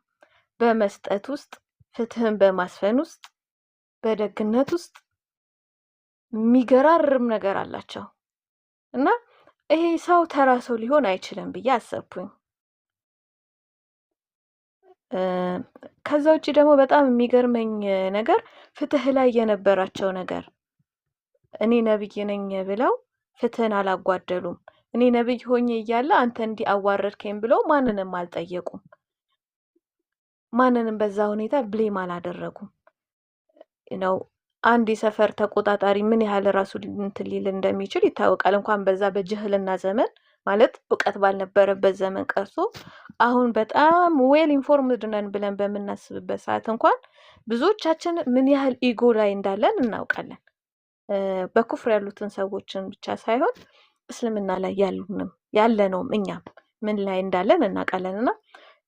በመስጠት ውስጥ፣ ፍትህን በማስፈን ውስጥ፣ በደግነት ውስጥ የሚገራርም ነገር አላቸው እና ይሄ ሰው ተራ ሰው ሊሆን አይችልም ብዬ አሰብኩኝ። ከዛ ውጪ ደግሞ በጣም የሚገርመኝ ነገር ፍትህ ላይ የነበራቸው ነገር እኔ ነብይ ነኝ ብለው ፍትህን አላጓደሉም። እኔ ነብይ ሆኜ እያለ አንተ እንዲህ አዋረድከኝ ብለው ማንንም አልጠየቁም። ማንንም በዛ ሁኔታ ብሌም አላደረጉም ነው። አንድ የሰፈር ተቆጣጣሪ ምን ያህል ራሱ እንትን ሊል እንደሚችል ይታወቃል። እንኳን በዛ በጅህልና ዘመን ማለት እውቀት ባልነበረበት ዘመን ቀርቶ አሁን በጣም ዌል ኢንፎርምድ ነን ብለን በምናስብበት ሰዓት እንኳን ብዙዎቻችን ምን ያህል ኢጎ ላይ እንዳለን እናውቃለን። በኩፍር ያሉትን ሰዎችን ብቻ ሳይሆን እስልምና ላይ ያለነውም እኛም ምን ላይ እንዳለን እናውቃለንና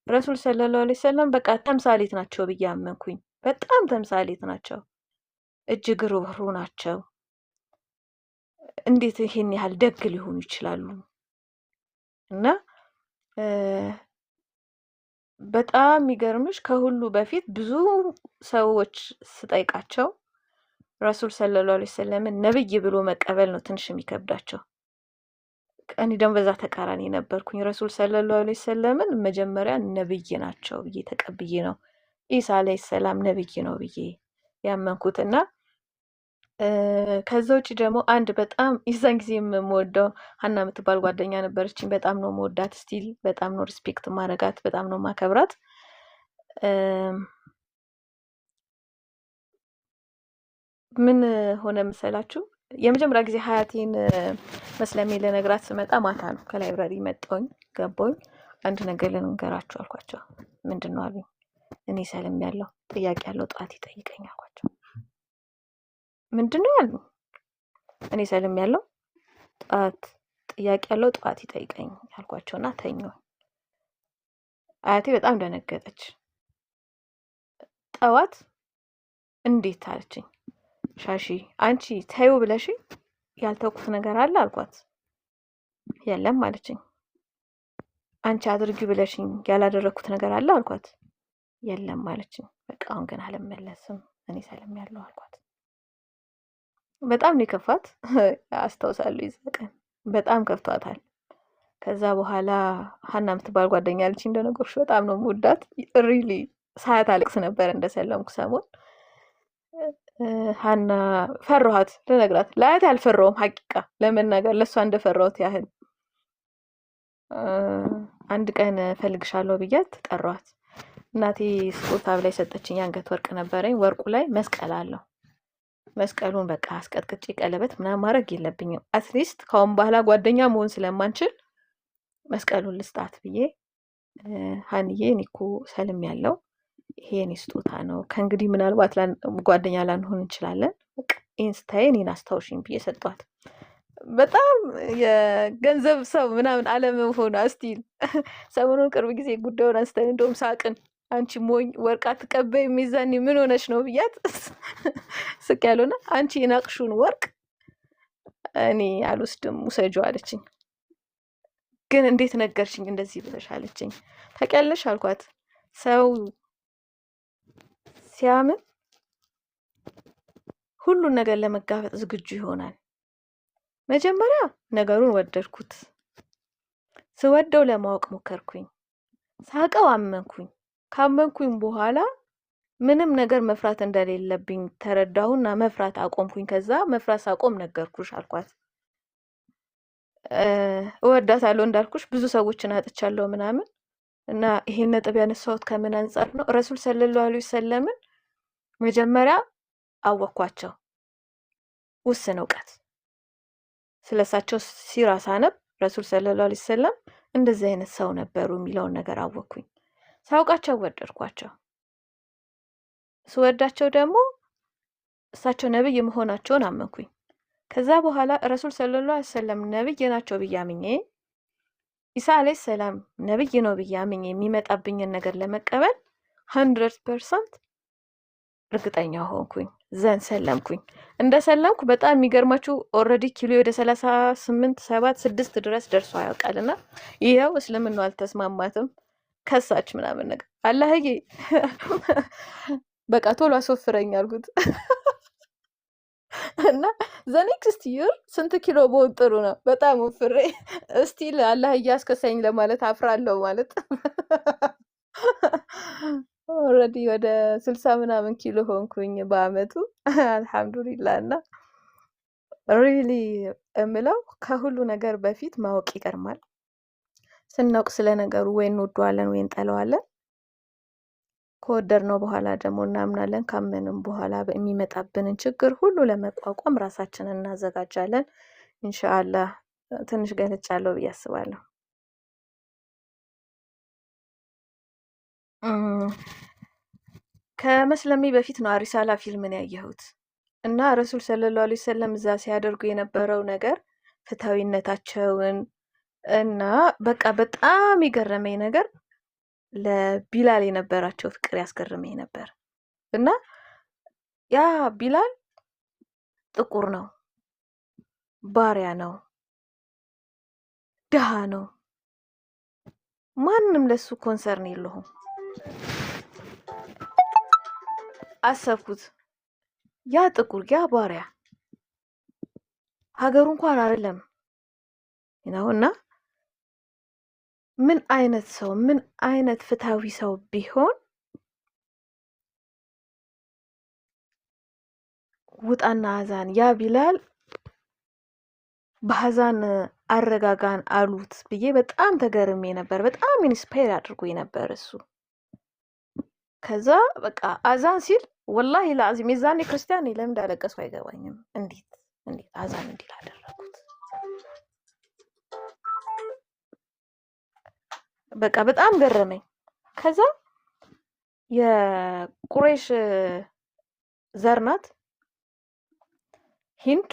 ረሱል ሰለላሁ ዐለይሂ ወሰለም በቃ ተምሳሌት ናቸው ብዬ አመንኩኝ። በጣም ተምሳሌት ናቸው። እጅግ ሩህሩህ ናቸው። እንዴት ይሄን ያህል ደግ ሊሆኑ ይችላሉ? እና በጣም የሚገርምሽ ከሁሉ በፊት ብዙ ሰዎች ስጠይቃቸው ረሱል ሰለላሁ ዐለይሂ ወሰለምን ነብይ ብሎ መቀበል ነው ትንሽ የሚከብዳቸው። እኔ ደግሞ በዛ ተቃራኒ ነበርኩኝ። ረሱል ሰለላሁ ዐለይሂ ወሰለምን መጀመሪያ ነብይ ናቸው ብዬ ተቀብዬ ነው ኢሳ አለይሂ ሰላም ነብይ ነው ብዬ ያመንኩትና ከዛ ውጪ ደግሞ አንድ በጣም የዛን ጊዜ የምወደው ሀና የምትባል ጓደኛ ነበረችኝ። በጣም ነው የምወዳት፣ ስቲል በጣም ነው ሪስፔክት ማረጋት፣ በጣም ነው ማከብራት። ምን ሆነ መሰላችሁ? የመጀመሪያ ጊዜ ሀያቴን መስለሜ ልነግራት ስመጣ ማታ ነው። ከላይብራሪ መጣሁኝ፣ ገባሁኝ። አንድ ነገር ልንገራችሁ አልኳቸው። ምንድን ነው አሉኝ። እኔ ሰልም ያለው ጥያቄ ያለው ጠዋት ይጠይቀኝ አልኳቸው። ምንድን ነው አሉኝ። እኔ ሰልም ያለው ጠዋት ጥያቄ ያለው ጠዋት ይጠይቀኝ አልኳቸውና ተኙ። አያቴ በጣም ደነገጠች። ጠዋት እንዴት አለችኝ። ሻሺ አንቺ ተይው ብለሽ ያልተውኩት ነገር አለ አልኳት። የለም አለችኝ። አንቺ አድርጊ ብለሽኝ ያላደረኩት ነገር አለ አልኳት። የለም አለችኝ። በቃ አሁን ግን አልመለስም እኔ ሰልም ያለው አልኳት። በጣም ነው የከፋት። አስታውሳለሁ ይዘቀን በጣም ከፍቷታል። ከዛ በኋላ ሀና የምትባል ጓደኛ አለችኝ እንደነገርኩሽ በጣም ነው የምወዳት። ሪሊ ሳያት አለቅስ ነበር እንደሰለምኩ ሰሞን። ሀና ፈራኋት ልነግራት፣ ላያት አልፈራውም ሀቂቃ ለመናገር ለሷ እንደፈራሁት ያህል። አንድ ቀን ፈልግሻለሁ ብያት ጠራኋት። እናቴ ስጦታ ብላይ ሰጠችኝ። አንገት ወርቅ ነበረኝ። ወርቁ ላይ መስቀል አለው። መስቀሉን በቃ አስቀጥቅጬ ቀለበት ምናምን ማድረግ የለብኝም። አትሊስት ካሁን በኋላ ጓደኛ መሆን ስለማንችል መስቀሉን ልስጣት ብዬ ሀንዬ እኔ እኮ ሰልም ያለው ይሄ የኔ ስጦታ ነው። ከእንግዲህ ምናልባት ጓደኛ ላንሆን እንችላለን። በቃ ይሄን ስታይ እኔን አስታውሽኝ ብዬ ሰጧት። በጣም የገንዘብ ሰው ምናምን አለመሆኗ እስቲል ሰሞኑን ቅርብ ጊዜ ጉዳዩን አንስተን እንደውም ሳቅን። አንቺ ሞኝ ወርቅ አትቀበይ ሚዛኔ ምን ሆነች ነው ብያት ስቅ ያለውና አንቺ የናቅሹን ወርቅ እኔ አልወስድም ውሰጂው አለችኝ። ግን እንዴት ነገርሽኝ እንደዚህ ብለሽ አለችኝ። ታውቂያለሽ አልኳት፣ ሰው ሲያምን ሁሉን ነገር ለመጋፈጥ ዝግጁ ይሆናል። መጀመሪያ ነገሩን ወደድኩት። ስወደው ለማወቅ ሞከርኩኝ። ሳቀው አመንኩኝ። ካመንኩኝ በኋላ ምንም ነገር መፍራት እንደሌለብኝ ተረዳሁና መፍራት አቆምኩኝ። ከዛ መፍራት ሳቆም ነገርኩሽ አልኳት። እወዳታለሁ እንዳልኩሽ ብዙ ሰዎችን አጥቻለሁ ምናምን እና ይሄን ነጥብ ያነሳሁት ከምን አንጻር ነው? ረሱል ሰለላሁ ዐለይሂ ወሰለምን መጀመሪያ አወኳቸው። ውስን እውቀት ስለሳቸው ሲራ ሳነብ ረሱል ሰለላሁ ዐለይሂ ወሰለም እንደዚህ አይነት ሰው ነበሩ የሚለውን ነገር አወኩኝ። ሳውቃቸው ወደድኳቸው። ስወዳቸው ደግሞ እሳቸው ነብይ መሆናቸውን አመንኩኝ። ከዛ በኋላ ረሱል ሰለላሁ ዐለይሂ ወሰለም ነብይ ናቸው ብዬ አምኜ ኢሳ አለይሂ ሰላም ነብይ ነው ብዬ አምኜ የሚመጣብኝን ነገር ለመቀበል 100% እርግጠኛ ሆንኩኝ። ዘን ሰለምኩኝ። እንደ ሰለምኩ በጣም የሚገርማችሁ ኦልሬዲ ኪሎ ወደ 38 7 6 ድረስ ደርሶ ያውቃልና ይሄው እስልምናው አልተስማማትም ከሳች ምናምን ነገር አላህዬ በቃ ቶሎ አስወፍረኝ አልኩት። እና ዘኔክስት ይር ስንት ኪሎ በሆን ጥሩ ነው? በጣም ወፍሬ እስቲል አላህ እያስከሰኝ ለማለት አፍራለሁ ማለት ኦልሬዲ ወደ 60 ምናምን ኪሎ ሆንኩኝ በአመቱ አልሐምዱሊላህ። እና ሪሊ እምለው ከሁሉ ነገር በፊት ማወቅ ይቀርማል። ስናውቅ ስለ ነገሩ ወይ እንወደዋለን ወይ እንጠለዋለን። ከወደድነው በኋላ ደግሞ እናምናለን። ካመንም በኋላ የሚመጣብንን ችግር ሁሉ ለመቋቋም ራሳችንን እናዘጋጃለን። ኢንሻአላህ ትንሽ ገልጫለሁ ብዬ አስባለሁ። ከመስለሜ በፊት ነው አሪሳላ ፊልምን ያየሁት እና ረሱል ሰለላሁ ዐለይሂ ወሰለም እዛ ሲያደርጉ የነበረው ነገር ፍትሃዊነታቸውን እና በቃ በጣም የገረመኝ ነገር ለቢላል የነበራቸው ፍቅር ያስገርመኝ ነበር። እና ያ ቢላል ጥቁር ነው፣ ባሪያ ነው፣ ድሃ ነው፣ ማንም ለሱ ኮንሰርን የለውም። አሰብኩት ያ ጥቁር ያ ባሪያ ሀገሩ እንኳን አይደለም እና ምን አይነት ሰው ምን አይነት ፍትሃዊ ሰው ቢሆን ውጣና አዛን ያ ቢላል በአዛን አረጋጋን አሉት ብዬ በጣም ተገርሜ ነበር። በጣም ኢንስፓየር አድርጎኝ ነበር እሱ። ከዛ በቃ አዛን ሲል ወላሂ ለአዚም የዛኔ ክርስቲያን ነኝ፣ ለምን እንዳለቀስኩ አይገባኝም። እንዴት አዛን እንዲል አደረጉት? በቃ በጣም ገረመኝ። ከዛ የቁረይሽ ዘር ናት ሂንድ።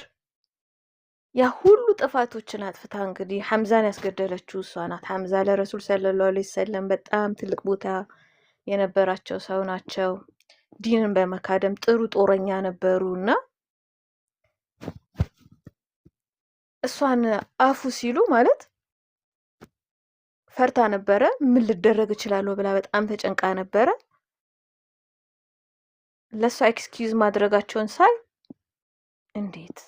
ያ ሁሉ ጥፋቶችን አጥፍታ እንግዲህ ሐምዛን ያስገደለችው እሷ ናት። ሐምዛ ለረሱል ሰለላሁ ዐለይሂ ወሰለም በጣም ትልቅ ቦታ የነበራቸው ሰው ናቸው። ዲንን በመካደም ጥሩ ጦረኛ ነበሩና እሷን አፉ ሲሉ ማለት ፈርታ ነበረ። ምን ልደረግ እችላለሁ ብላ በጣም ተጨንቃ ነበረ። ለሷ ኤክስኪውዝ ማድረጋቸውን ሳይ እንዴት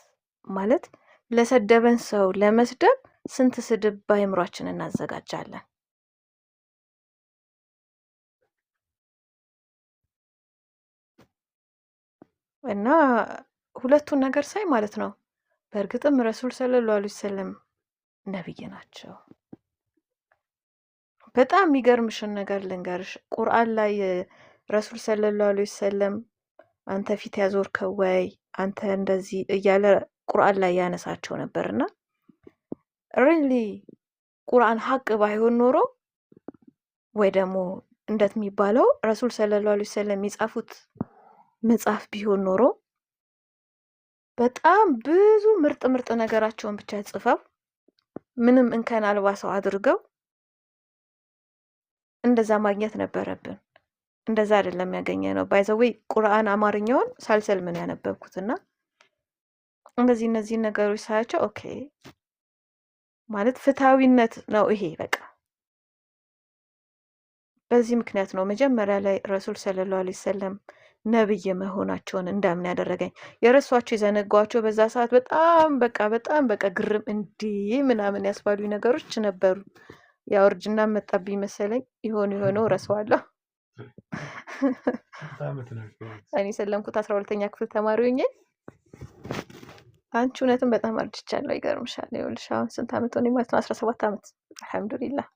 ማለት ለሰደበን ሰው ለመስደብ ስንት ስድብ በአእምሯችን እናዘጋጃለን። እና ሁለቱን ነገር ሳይ ማለት ነው በእርግጥም ረሱል ሰለላሁ ዐለይሂ ወሰለም ነብይ ናቸው። በጣም የሚገርምሽን ነገር ልንገርሽ። ቁርአን ላይ ረሱል ሰለላሁ ዐለይሂ ወሰለም አንተ ፊት ያዞርከው ወይ አንተ እንደዚህ እያለ ቁርአን ላይ ያነሳቸው ነበርና ሪሊ ቁርአን ሀቅ ባይሆን ኖሮ ወይ ደግሞ እንደሚባለው ረሱል ሰለላሁ ዐለይሂ ወሰለም የጻፉት መጽሐፍ ቢሆን ኖሮ በጣም ብዙ ምርጥ ነገራቸውን ብቻ ጽፈው ምንም እንከን አልባ ሰው አድርገው እንደዛ ማግኘት ነበረብን። እንደዛ አይደለም ያገኘነው። ባይ ዘ ዌይ ቁርአን አማርኛውን ሳልሰልም ነው ያነበብኩትና እነዚህ ነገሮች ሳያቸው ኦኬ ማለት ፍትሃዊነት ነው ይሄ በቃ። በዚህ ምክንያት ነው መጀመሪያ ላይ ረሱል ሰለላሁ ዐለይሂ ወሰለም ነብይ መሆናቸውን እንዳምን ያደረገኝ። የረሷቸው የዘነጓቸው በዛ ሰዓት በጣም ግርም እንዲህ ምናምን ያስባሉ ነገሮች ነበሩ። ያው እርጅና መጣብኝ መሰለኝ የሆነው ረሳዋለሁ። እኔ ሰለምኩት 12ኛ ክፍል ተማሪ ሆኜ። አንቺ እውነትም በጣም አርጅቻለሁ። ይገርምሻል። ይኸውልሽ አሁን ስንት ዓመት ሆነኝ ማለት ነው? 17 ዓመት። አልሐምዱሊላህ።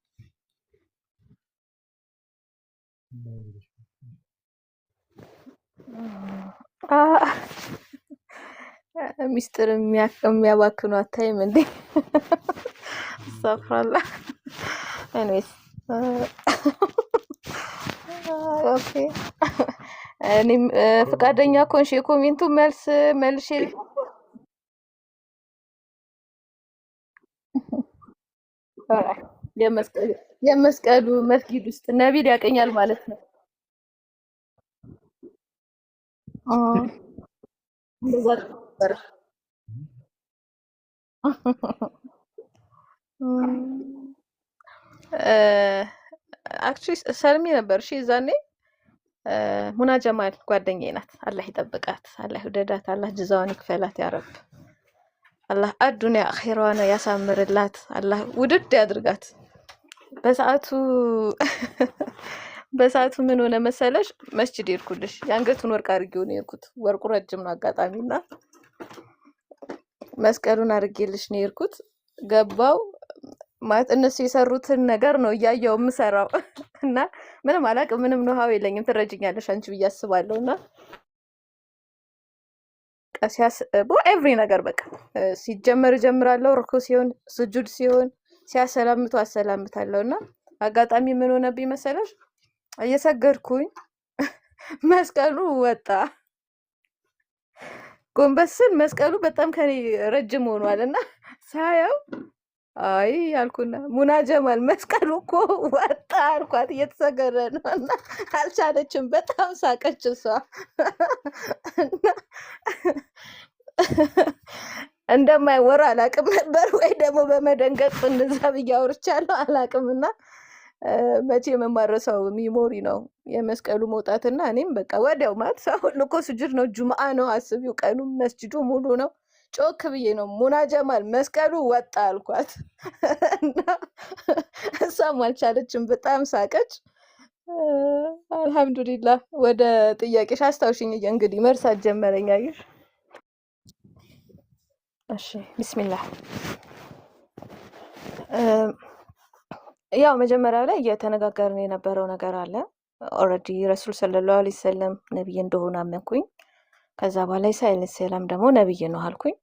ሚስጥር የሚያባክኑ አታይም እንዴ? ሰፍራላ። ኤኒዌይስ ኦኬ። እኔም ፍቃደኛ ኮንሽ የኮሜንቱ መልስ መልሼ የመስቀሉ መስጊድ ውስጥ ነቢል ያቀኛል ማለት ነው። እንደዛ ነበር። አክቹሊ ሰልሚ ነበር። እሺ ዛኔ ሙና ጀማል ጓደኛዬ ናት። አላህ ይጠብቃት፣ አላህ ይውደዳት፣ አላህ ጅዛዋን ይክፈላት ያረብ። አላህ አዱንያ አኺራዋን ያሳምርላት፣ አላህ ውድድ ያድርጋት። በሰዓቱ ምን ሆነ መሰለሽ? መስጂድ ሄድኩልሽ። የአንገቱን ወርቅ አድርጌው ነው የሄድኩት። ወርቁ ረጅም ነው አጋጣሚና መስቀሉን አድርጌልሽ ነው የሄድኩት። ገባው ማለት እነሱ የሰሩትን ነገር ነው እያየው የምሰራው እና ምንም አላውቅም። ምንም ነው የለኝም። ትረጅኛለሽ አንቺ ብዬ አስባለሁ። እና ቀሲያስ ኤቭሪ ነገር በቃ ሲጀመር ጀምራለሁ። ርኩ ሲሆን ስጁድ ሲሆን ሲያሰላምቱ አሰላምታለሁ። እና አጋጣሚ ምን ሆነብኝ መሰለሽ? እየሰገድኩኝ መስቀሉ ወጣ። ጎንበስን መስቀሉ በጣም ከኔ ረጅም ሆኗል እና ሳያው አይ ያልኩና ሙና ጀማል መስቀሉ እኮ ወጣ አልኳት። እየተሰገደ ነው እና አልቻለችም። በጣም ሳቀች እሷ። እንደማይወራ አላቅም ነበር ወይ ደግሞ በመደንገጥ እንደዛ ብዬ አውርቻለሁ አላቅምና መቼ የማረሳው ሚሞሪ ነው የመስቀሉ መውጣትና እኔም በቃ ወዲያው ማለት ሰው ሁሉ እኮ ስጁድ ነው፣ ጁምአ ነው፣ አስቢው ቀኑ መስጂዱ ሙሉ ነው። ጮክ ብዬ ነው ሙና ጀማል መስቀሉ ወጣ አልኳት እና እሷም አልቻለችም፣ በጣም ሳቀች። አልሐምዱሊላህ። ወደ ጥያቄሽ አስታውሽኝ እንግዲህ መርሳት ጀመረኝ። አየሽ? እሺ ቢስሚላህ። ያው መጀመሪያ ላይ እየተነጋገርን የነበረው ነገር አለ። ኦልሬዲ ረሱል ሰለላሁ ዐለይሂ ወሰለም ነብይ እንደሆኑ አመንኩኝ። ከዛ በኋላ ኢሳ ዐለይሂ ሰላም ደግሞ ነብይ ነው አልኩኝ።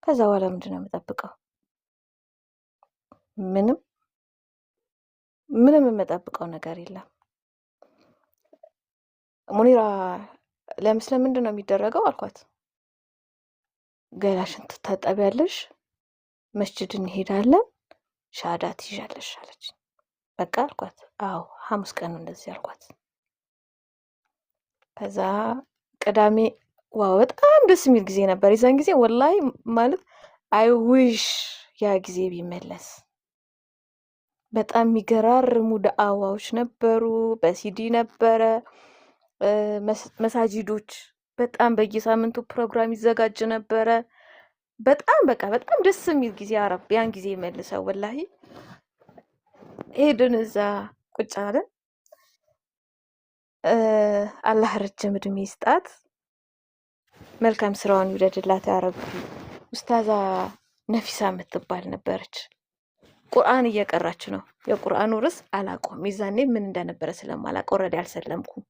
ከዛ በኋላ ምንድነው የምጠብቀው? ምንም የምጠብቀው ነገር የለም። ሙኒራ ለምስለም ምንድን ነው የሚደረገው አልኳት። ገላሽን ትታጠቢያለሽ፣ መስጂድ እንሄዳለን፣ ሻሃዳ ትይዣለሽ አለች። በቃ አልኳት። አዎ ሐሙስ ቀን እንደዚህ አልኳት። ከዛ ቅዳሜ ዋው በጣም ደስ የሚል ጊዜ ነበር። የዛን ጊዜ ወላሂ ማለት አይ ዊሽ ያ ጊዜ ቢመለስ። በጣም የሚገራርሙ ዳዕዋዎች ነበሩ። በሲዲ ነበረ። መሳጂዶች በጣም በየሳምንቱ ፕሮግራም ይዘጋጅ ነበረ። በጣም ደስ የሚል ጊዜ አረብ ያን ጊዜ መልሰው ወላሂ ሄድን፣ እዛ ቁጭ አለን። አላህ ረጅም እድሜ ይስጣት፣ መልካም ስራዋን ይውደድላት ያረብ። ኡስታዛ ነፊሳ የምትባል ነበረች። ቁርአን እየቀራች ነው። የቁርአኑ ርዕስ አላውቀውም። የዛኔ ምን እንደነበረ ስለማላውቅ ኦልሬዲ አልሰለምኩም።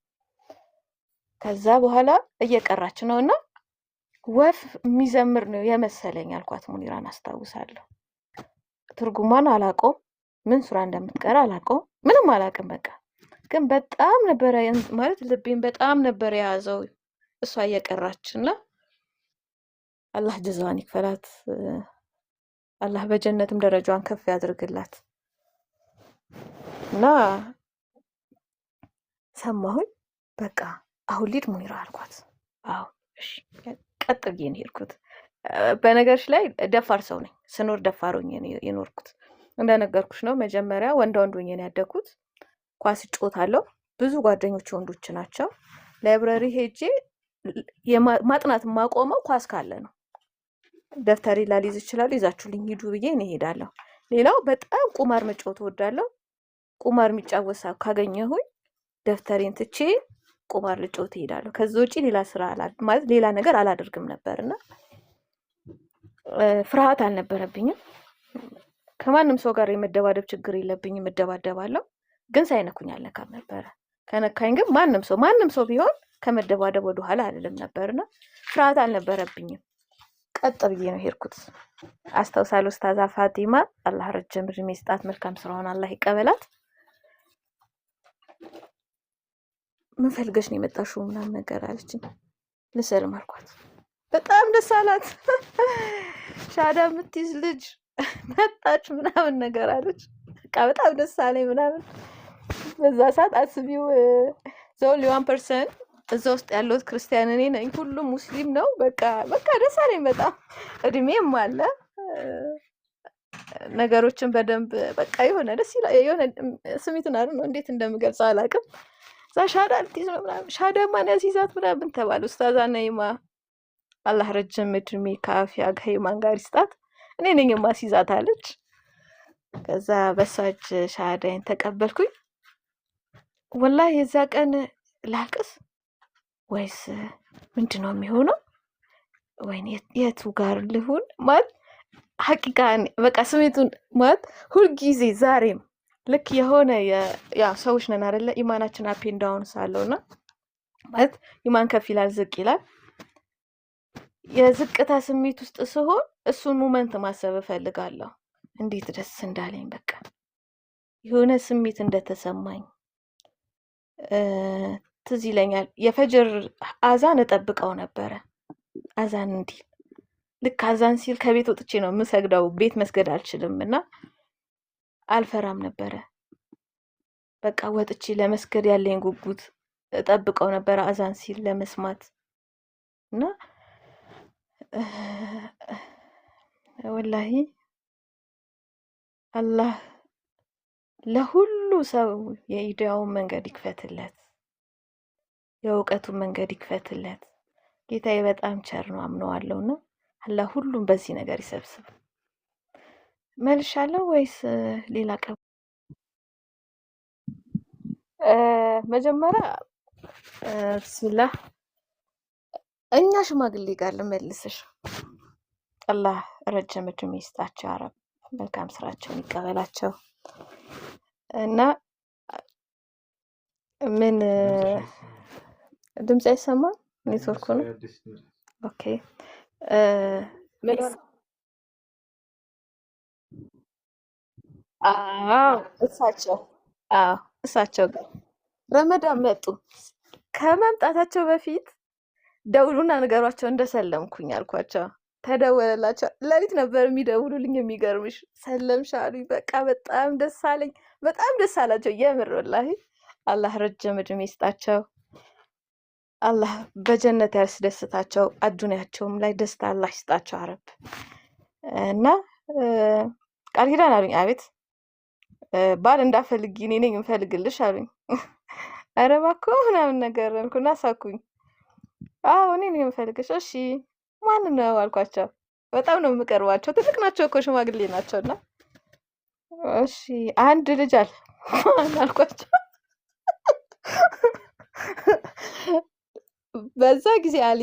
ከዛ በኋላ እየቀራች ነው እና ወፍ የሚዘምር ነው የመሰለኝ አልኳት። ሙኒራን አስታውሳለሁ። ትርጉሟን አላውቀውም፣ ምን ሱራ እንደምትቀራ አላውቀውም፣ ምንም አላውቅም። በቃ ግን በጣም ነበረ ማለት ልቤን በጣም ነበር የያዘው እሷ እየቀራች እና አላህ ጀዛዋን ይክፈላት። አላህ በጀነትም ደረጃዋን ከፍ ያድርግላት። እና ሰማሁኝ በቃ አሁን ሊድ ሙኒራ አልኳት። አዎ እሺ ቀጥ ብዬ ነው የሄድኩት። በነገርሽ ላይ ደፋር ሰው ነኝ። ስኖር ደፋር ሆኜ ነው የኖርኩት። እንደነገርኩሽ ነው መጀመሪያ ወንድ ሆኜ ነው ያደግኩት። ኳስ እጫወታለሁ። ብዙ ጓደኞች ወንዶች ናቸው። ላይብረሪ ሄጄ ማጥናት የማቆመው ኳስ ካለ ነው። ደፍተሪ ላልይዝ ይችላሉ፣ ይዛችሁልኝ ሂዱ ብዬ እኔ እሄዳለሁ። ሌላው በጣም ቁማር መጫወት እወዳለሁ። ቁማር የሚጫወት ሰው ካገኘሁኝ ደፍተሬን ትቼ ቁማር ልጫወት እሄዳለሁ። ከዛ ውጪ ሌላ ስራ ማለት ሌላ ነገር አላደርግም ነበርና ፍርሃት አልነበረብኝም። ከማንም ሰው ጋር የመደባደብ ችግር የለብኝም። እደባደባለሁ ግን ሳይነኩኝ አልነካም ነበረ። ከነካኝ ግን ማንም ሰው ቢሆን ከመደባደብ ወደ ኋላ አይደለም ነበርና ፍርሃት አልነበረብኝም። ቀጥ ብዬ ነው ሄድኩት። አስታውሳለሁ ኡስታዛ ፋቲማ አላህ ረጅም ዕድሜ ይስጣት፣ መልካም ስራውን አላህ ይቀበላት። ምን ፈልገሽ ነው የመጣሽው ምናምን ነገር አለችኝ። ልሰልም አልኳት። በጣም ደስ አላት። ሻዳ የምትይዝ ልጅ መጣች ምናምን ነገር አለች። በቃ በጣም ደስ አለኝ ምናምን። በዛ ሰዓት አስቢው ዘonly 1% እዛ ውስጥ ያለው ክርስቲያን እኔ ነኝ፣ ሁሉም ሙስሊም ነው። በቃ ደስ አለኝ በጣም። እድሜም አለ ነገሮችን በደንብ በቃ የሆነ ደስ ይላል። የሆነ ስሜቱን አይደል ነው እንዴት እንደምገልጸው አላውቅም። እዛ ሻዳ ልትይዝ ነው ምናምን፣ ሻዳ ማን ያስይዛት ምናምን ተባለ። ኡስታዛ ነይማ አላህ ረጅም ዕድሜ ከአፊያ ከይማን ጋር ይስጣት፣ እኔ ነኝ የማስይዛት አለች። ከዛ በሳጅ ሻዳይን ተቀበልኩኝ። ወላሂ የዛ ቀን ላልቅስ ወይስ ምንድነው የሚሆነው? ወይኔ የቱ ጋር ልሁን ማለት ሐቂቃ በቃ ስሜቱን ማለት ሁልጊዜ ዛሬም ልክ የሆነ ያው ሰዎች ነን አይደለ? ኢማናችን አፕ ኤንድ ዳውን ሳለውና ማለት ኢማን ከፍ ይላል ዝቅ ይላል። የዝቅታ ስሜት ውስጥ ስሆን እሱን ሞመንት ማሰብ እፈልጋለሁ። እንዴት ደስ እንዳለኝ በቃ የሆነ ስሜት እንደተሰማኝ ትዝ ይለኛል። የፈጅር አዛን እጠብቀው ነበረ። አዛን እንዲህ ልክ አዛን ሲል ከቤት ወጥቼ ነው የምሰግደው። ቤት መስገድ አልችልም እና አልፈራም ነበረ። በቃ ወጥቼ ለመስገድ ያለኝ ጉጉት እጠብቀው ነበረ አዛን ሲል ለመስማት እና ወላሂ አላህ ለሁሉ ሰው የሂዳያውን መንገድ ይክፈትለት፣ የእውቀቱን መንገድ ይክፈትለት። ጌታዬ በጣም ቸር ነው አምነዋለሁና አላህ ሁሉም በዚህ ነገር ይሰብስብ። መልሻለሁ ወይስ ሌላ ቀን? መጀመሪያ ብስሚላህ እኛ ሽማግሌ ጋር ልመልስሽ። አላህ ረጅም ዕድሜ ይስጣቸው፣ አረብ መልካም ስራቸውን ይቀበላቸው እና ምን ድምጽ አይሰማም? ኔትወርኩ ነው። ኦኬ እሳቸው ጋር ረመዳን መጡ። ከመምጣታቸው በፊት ደውሉና ንገሯቸው እንደሰለምኩኝ አልኳቸው። ተደወለላቸው። ሌሊት ነበር የሚደውሉልኝ። የሚገርምሽ ሰለምሽ አሉኝ። በቃ በጣም ደስ አለኝ። በጣም ደስ አላቸው የምር ወላሂ። አላህ ረጅም ዕድሜ ይስጣቸው። አላህ በጀነት ያስደስታቸው። አዱንያቸውም ላይ ደስታ አላህ ይስጣቸው አረብ እና ቃል ኪዳን አሉኝ። አቤት ባል እንዳፈልጊ እኔ ነኝ እንፈልግልሽ አሉኝ። ኧረ እባክዎ ምናምን ነገር አልኩና ሳኩኝ። አዎ እኔ ነኝ የምፈልግሽ። እሺ ማን ነው አልኳቸው። በጣም ነው የምቀርባቸው። ትልቅ ናቸው እኮ ሽማግሌ ናቸውና እሺ አንድ ልጅ አለ አልኳቸው። በዛ ጊዜ አሊ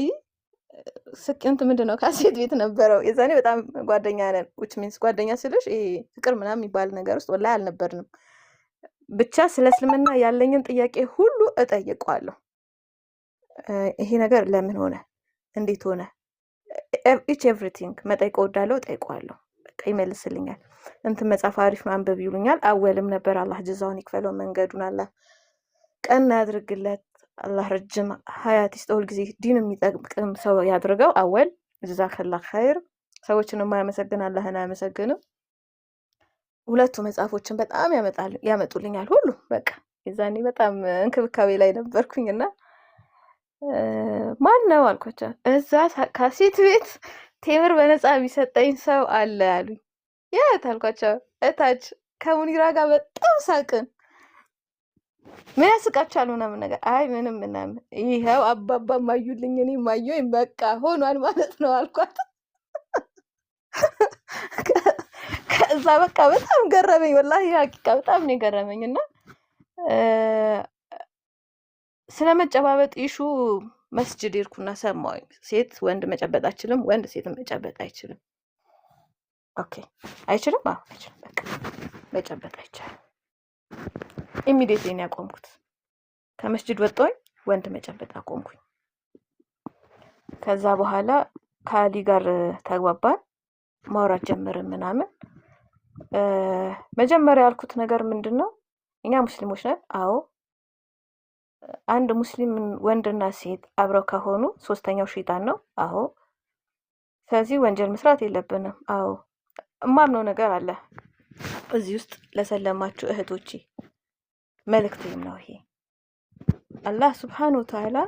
ስቅንት ምንድነው ካሴት ቤት ነበረው። የዛኔ በጣም ጓደኛ ነን። which means ጓደኛ ስልሽ ይሄ ፍቅር ምናምን የሚባል ነገር ውስጥ ወላሂ አልነበርንም። ብቻ ስለ እስልምና ያለኝን ጥያቄ ሁሉ እጠይቀዋለሁ። ይሄ ነገር ለምን ሆነ፣ እንዴት ሆነ፣ each everything መጠየቅ እወዳለሁ። እጠይቀዋለሁ። በቃ ይመልስልኛል። እንትን መጽሐፍ አሪፍ ነው አንብብ ይሉኛል። አወልም ነበር። አላህ ጀዛውን ይክፈለው። መንገዱን አላህ ቀና ያድርግለት። አላህ ረጅም ሀያት ይስጠው። ሁልጊዜ ዲን የሚጠቅም ሰው ያድርገው። አወል ጀዛከላህ ኸይር። ሰዎችን የማያመሰግን አላህን አያመሰግንም። ሁለቱ መጽሐፎችን በጣም ያመጡልኛል ሁሉ በቃ የዛኔ በጣም እንክብካቤ ላይ ነበርኩኝና ማን ነው አልኳቸው። እዛ ካሴት ቤት ቴምር በነፃ ቢሰጠኝ ሰው አለ አሉኝ። የት አልኳቸው። እታች ከሙኒራ ጋር በጣም ሳቅን። ምን ያስቃችኋል ምናምን ነገር። አይ ምንም ምናምን፣ ይኸው አባባ ማዩልኝ እኔ ማየኝ በቃ ሆኗል ማለት ነው አልኳት። ከዛ በቃ በጣም ገረመኝ፣ ወላሂ ሀቂቃ በጣም ነው የገረመኝ። እና ስለመጨባበጥ ኢሹ መስጅድ ሄድኩና ሰማሁኝ። ሴት ወንድ መጨበጥ አይችልም፣ ወንድ ሴትን መጨበጥ አይችልም። ኦኬ አይችልም፣ አዎ አይችልም፣ በቃ መጨበጥ አይቻልም። ኢሚዲየትሊ ነው ያቆምኩት። ከመስጅድ ወጣሁኝ፣ ወንድ መጨበጥ አቆምኩኝ። ከዛ በኋላ ከአሊ ጋር ተግባባን፣ ማውራት ጀመርን ምናምን። መጀመሪያ ያልኩት ነገር ምንድን ነው፣ እኛ ሙስሊሞች ነን። አዎ አንድ ሙስሊም ወንድና ሴት አብረው ከሆኑ ሶስተኛው ሸይጣን ነው። አዎ ስለዚህ ወንጀል መስራት የለብንም። አዎ እማምነው ነገር አለ እዚህ ውስጥ ለሰለማችሁ እህቶቼ መልእክቴም ነው ይሄ። አላህ ሱብሓነሁ ወተዓላ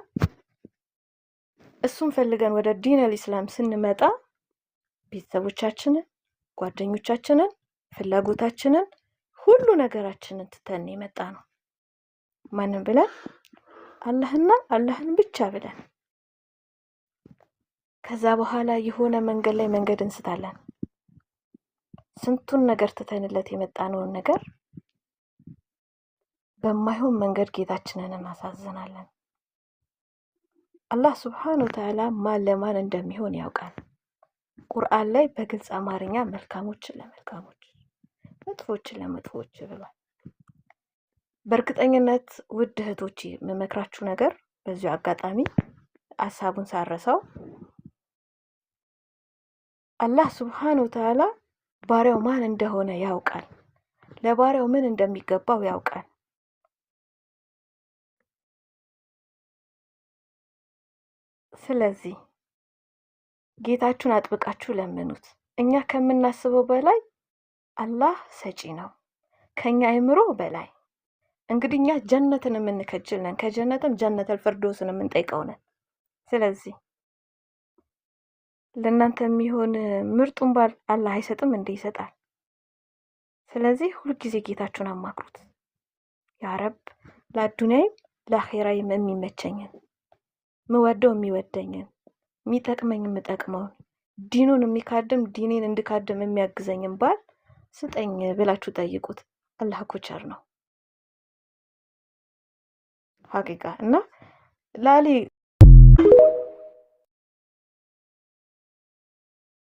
እሱን ፈልገን ወደ ዲን አልኢስላም ስንመጣ ቤተሰቦቻችንን፣ ጓደኞቻችንን፣ ፍላጎታችንን፣ ሁሉ ነገራችንን ትተን የመጣ ነው። ማንን ብለን? አላህና አላህን ብቻ ብለን። ከዛ በኋላ የሆነ መንገድ ላይ መንገድ እንስታለን። ስንቱን ነገር ትተንለት የመጣነውን ነገር በማይሆን መንገድ ጌታችንን እናሳዝናለን። አላህ ሱብሓነሁ ወተዓላ ማን ለማን እንደሚሆን ያውቃል። ቁርአን ላይ በግልጽ አማርኛ መልካሞችን ለመልካሞች መጥፎችን ለመጥፎች ብሏል። በእርግጠኝነት ውድ እህቶቼ የምመክራችሁ ነገር በዚሁ አጋጣሚ ሀሳቡን ሳረሰው አላህ ሱብሓነሁ ወተዓላ ባሪያው ማን እንደሆነ ያውቃል። ለባሪያው ምን እንደሚገባው ያውቃል። ስለዚህ ጌታችሁን አጥብቃችሁ ለምኑት። እኛ ከምናስበው በላይ አላህ ሰጪ ነው፣ ከኛ አይምሮ በላይ። እንግዲህ እኛ ጀነትን የምንከጅል ነን፣ ከጀነትም ጀነተል ፊርደውስን የምንጠይቀው ነን። ስለዚህ ለእናንተ የሚሆን ምርጡን ባል አላህ አይሰጥም እንዴ? ይሰጣል። ስለዚህ ሁልጊዜ ጌታችሁን አማክሩት። ያ ረብ ለአዱንያይም ለአኺራይም የሚመቸኝን፣ ምወደው የሚወደኝን፣ የሚጠቅመኝ የምጠቅመውን፣ ዲኑን የሚካድም ዲኔን እንድካድም የሚያግዘኝን ባል ስጠኝ ብላችሁ ጠይቁት። አላህ እኮ ቸር ነው ሀቂቃ። እና ላሊ